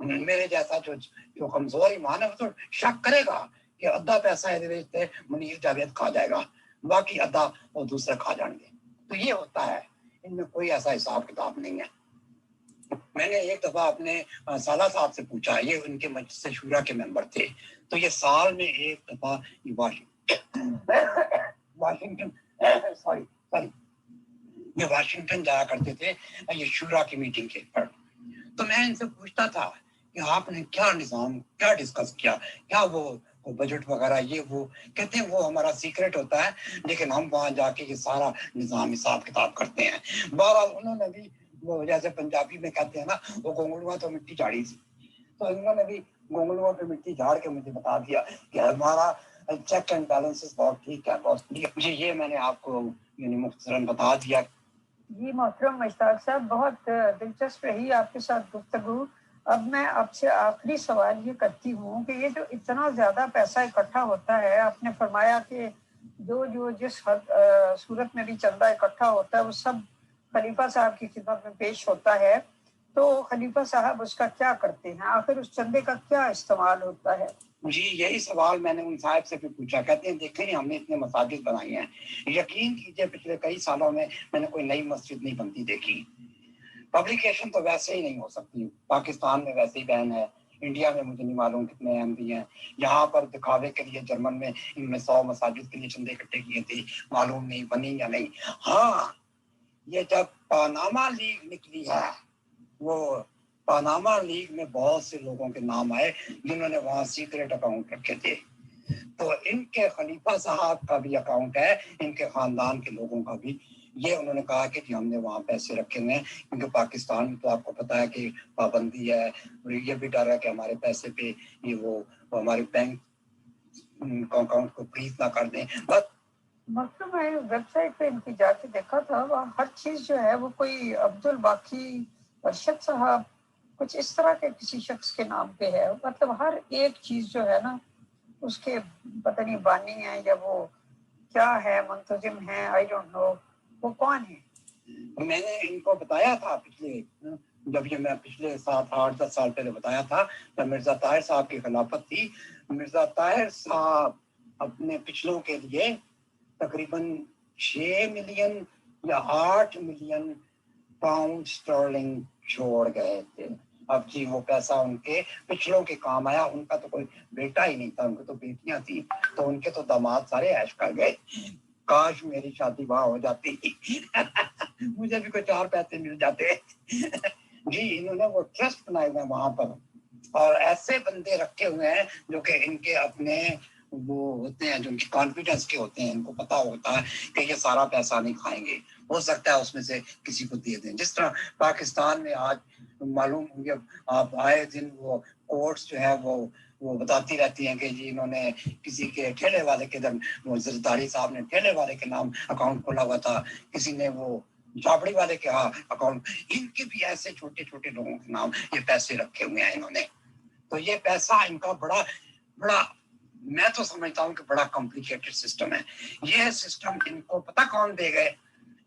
میرے جیسا جو کمزور ایمان ہے وہ تو شک کرے گا کہ ادھا پیسہ منیر جاوید کھا جائے گا، باقی ادھا وہ دوسرے کھا جائیں گے. تو یہ ہوتا ہے، ان میں کوئی ایسا حساب کتاب نہیں ہے. میں نے ایک دفعہ اپنے سالہ صاحب سے پوچھا، یہ ان کے مجلس شورا کے ممبر تھے، تو یہ سال میں ایک دفعہ واشنگٹن جایا کرتے تھے یہ شورا کی میٹنگ کے پر. تو میں ان سے پوچھتا تھا کہ آپ نے کیا نظام کیا ڈسکس کیا، کیا وہ بجٹ وغیرہ یہ وہ. کہتے ہیں وہ ہمارا سیکرٹ ہوتا ہے، لیکن ہم وہاں جا کے یہ سارا نظام حساب کتاب کرتے ہیں. بہرحال انہوں نے بھی وہ جیسے پنجابی میں کہتے ہیں نا، وہ گونگلوا تو مٹی جھاڑی تھی، تو انہوں نے بھی گونگلوا پہ مٹی جھاڑ کے مجھے بتا دیا کہ ہمارا چیک اینڈ بیلنسز بہت ٹھیک ہے. جی یہ میں نے آپ کو یعنی مختصراً بتا دیا. جی محترم مشتاق صاحب، بہت دلچسپ رہی آپ کے ساتھ گفتگو. اب میں آپ سے آخری سوال یہ کرتی ہوں کہ یہ جو اتنا زیادہ پیسہ اکٹھا ہوتا ہے، آپ نے فرمایا کہ جو جس صورت میں بھی چندہ اکٹھا ہوتا ہے وہ سب خلیفہ صاحب کی خدمت میں پیش ہوتا ہے، تو خلیفہ صاحب اس کا کیا کرتے ہیں؟ آخر اس چندے کا کیا استعمال ہوتا ہے؟ جی یہی سوال میں نے ان صاحب سے بھی پوچھا. کہتے ہیں دیکھیں ہم نے اتنے مساجد بنائی ہیں، یقین کیجئے پچھلے کئی سالوں میں نے کوئی نئی مسجد نہیں بنتی دیکھی. پبلیکیشن تو ویسے ہی نہیں ہو سکتی، پاکستان میں ویسے ہی بین ہے، انڈیا میں مجھے نہیں معلوم کتنے ایم پی ہیں. یہاں پر دکھاوے کے لیے جرمن میں ان میں 100 مساجد کے لیے چندے اکٹھے کیے تھے، معلوم نہیں بنی یا نہیں. ہاں یہ جب پاناما لیگ نکلی ہے، وہ پاناما لیگ میں بہت سے لوگوں کے نام آئے جنہوں نے وہاں سیکریٹ اکاؤنٹ رکھے تھے. تو ان کے خلیفہ صاحب کا بھی اکاؤنٹ ہے، ان کے خاندان کے لوگوں کا بھی. یہ انہوں نے کہا کہ جی ہم نے وہاں پیسے رکھے ہوئے ہیں، کیونکہ پاکستان میں تو آپ کو پتا ہے کہ پابندی ہے، اور یہ بھی ڈر ہے کہ ہمارے پیسے پہ یہ وہ ہمارے بینک اکاؤنٹ کو فریز نہ کر دیں. بس مطلب میں ویب سائٹ پہ ان کی جا کے دیکھا تھا، وہاں ہر چیز جو ہے وہ کوئی عبد الباقی ارشد صاحب کچھ اس طرح کے کسی شخص کے نام پہ ہے. مطلب ہر ایک چیز جو ہے نا اس کے پتہ نہیں بانی ہیں یا وہ کیا ہے، منتظم ہیں، آئی ڈونٹ نو وہ کون ہے. میں نے ان کو بتایا تھا جب یہ میں پچھلے 7 8 10 سال پہلے بتایا تھا جب مرزا طاہر صاحب کی خلافت تھی. مرزا طاہر صاحب اپنے پچھلوں کے لیے تقریباً 6 ملین یا 8 ملین پاؤنڈ سٹرلنگ چھوڑ گئے تھے. اب جی وہ پیسہ ان کے پچھلوں کے کام آیا. ان کا تو کوئی بیٹا ہی نہیں تھا، ان کو تو بیٹیاں تھیں، تو ان کے تو داماد سارے عیش کر گئے. کاش میری شادی وہاں ہو جاتی مجھے بھی کوئی 4 پیسے مل جاتے. جی انہوں نے وہ ٹرسٹ بنائے ہوئے ہیں وہاں پر، اور ایسے بندے رکھے ہوئے ہیں جو کہ ان کے اپنے وہ ہوتے ہیں، جو ان کی کانفیڈنس کے ہوتے ہیں. ان کو پتا ہوتا ہے کہ یہ سارا پیسہ نہیں کھائیں گے، ہو سکتا ہے اس میں سے کسی کو دے دیں. جس طرح پاکستان میں آج معلوم ہوں گے آپ، آئے دن وہ کورٹس جو ہے وہ بتاتی رہتی ہیں کہ جی انہوں نے کسی کے ٹھیلے والے کے وہ زرداری صاحب نے ٹھیلے والے کے نام اکاؤنٹ کھولا ہوا تھا، کسی نے وہ جھاپڑی والے کے اکاؤنٹ. ان کے بھی ایسے چھوٹے چھوٹے لوگوں کے نام یہ پیسے رکھے ہوئے ہیں انہوں نے. تو یہ پیسہ ان کا بڑا میں تو سمجھتا ہوں کہ بڑا کمپلیکیٹڈ سسٹم ہے. یہ سسٹم ان کو پتہ کون دے گئے؟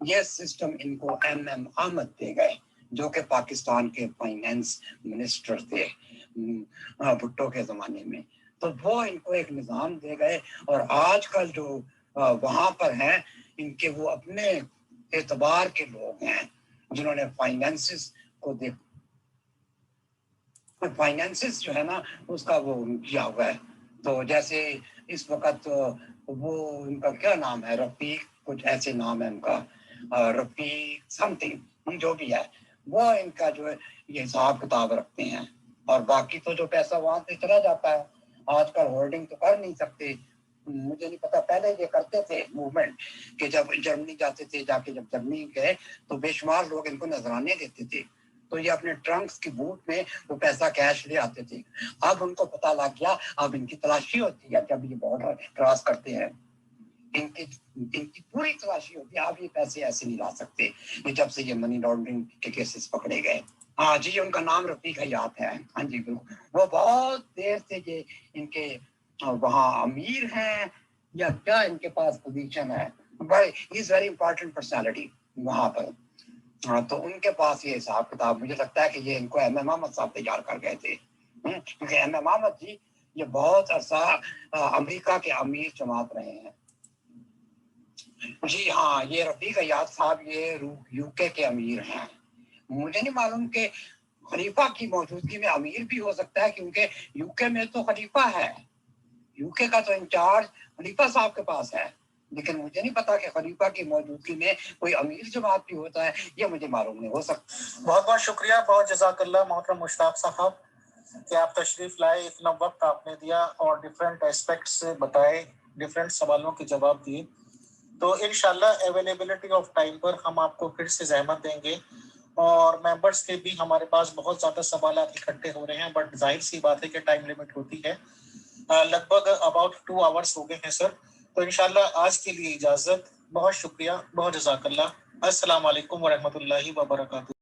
یہ سسٹم ان کو ایم احمد دے گئے، جو کہ پاکستان کے فائنینس منسٹر تھے بھٹو کے زمانے میں. تو وہ ان کو ایک نظام دے گئے، اور آج کل جو وہاں پر ہیں ان کے وہ اپنے اعتبار کے لوگ ہیں جنہوں نے فائنینسز کو فائنینسز جو ہے نا اس کا وہ کیا ہوا ہے. تو جیسے اس وقت وہ ان کا کیا نام ہے، رفیق کچھ ایسے نام ہے ان کا، رفیق سم تھنگ جو بھی ہے، وہ ان کا جو ہے یہ حساب کتاب رکھتے ہیں. اور باقی تو جو پیسہ وہاں سے چلا جاتا ہے. آج کل ہولڈنگ تو کر نہیں سکتے. مجھے نہیں پتا، پہلے یہ کرتے تھے موومنٹ کہ جب جرمنی جاتے تھے، جا کے جب جرمنی گئے تو بے شمار لوگ ان کو نذرانے دیتے تھے، تو یہ اپنے ٹرنکس کی بوٹ میں وہ پیسہ کیش لے آتے تھے. اب ان کو پتا لگ گیا، اب ان کی تلاشی ہوتی ہے جب یہ بارڈر کراس کرتے ہیں، ان کی پوری تلاشی ہوتی ہے. آپ یہ پیسے ایسے نہیں لا سکتے. یہ جب سے یہ منی لانڈرنگ کے کیسز پکڑے گئے. ہاں جی ان کا نام رفیق حیات ہے. ہاں جی بالکل، وہ بہت دیر سے یہ ان کے وہاں امیر ہیں یا کیا ان کے پاس پوزیشن ہے. از ویری امپورٹنٹ پرسنالٹی وہاں پر. تو ان کے پاس یہ حساب کتاب مجھے لگتا ہے کہ یہ ان کو ایم ایم احمد صاحب تیار کر گئے تھے، کیونکہ ایم ایم احمد جی یہ بہت عرصہ امریکہ کے امیر جماعت رہے ہیں۔ جی ہاں، یہ رفیق ایاز صاحب یہ یو کے امیر ہیں۔ مجھے نہیں معلوم کہ خلیفہ کی موجودگی میں امیر بھی ہو سکتا ہے، کیونکہ یو کے میں تو خلیفہ ہے، یو کے کا تو انچارج خلیفہ صاحب کے پاس ہے، لیکن مجھے نہیں پتا کہ خلیفہ کی موجودگی میں کوئی امیر جماعت بھی ہوتا ہے، یہ مجھے معلوم نہیں ہو سکتا۔ بہت بہت شکریہ، بہت جزاک اللہ محترم مشتاق صاحب کہ آپ تشریف لائے، اتنا وقت آپ نے دیا اور ڈفرینٹ ایسپیکٹس بتائے، ڈفرینٹ سوالوں کے جواب دیے۔ تو انشاءاللہ اویلیبلٹی آف ٹائم پر ہم آپ کو پھر سے زحمت دیں گے، اور ممبرس کے بھی ہمارے پاس بہت زیادہ سوالات اکٹھے ہو رہے ہیں، بٹ ظاہر سی بات ہے کہ ٹائم لمٹ ہوتی ہے۔ لگ بھگ اباؤٹ 2 آورس ہو گئے ہیں سر، تو انشاءاللہ آج کے لیے اجازت۔ بہت شکریہ، بہت جزاک اللہ۔ السلام علیکم ورحمۃ اللہ وبرکاتہ۔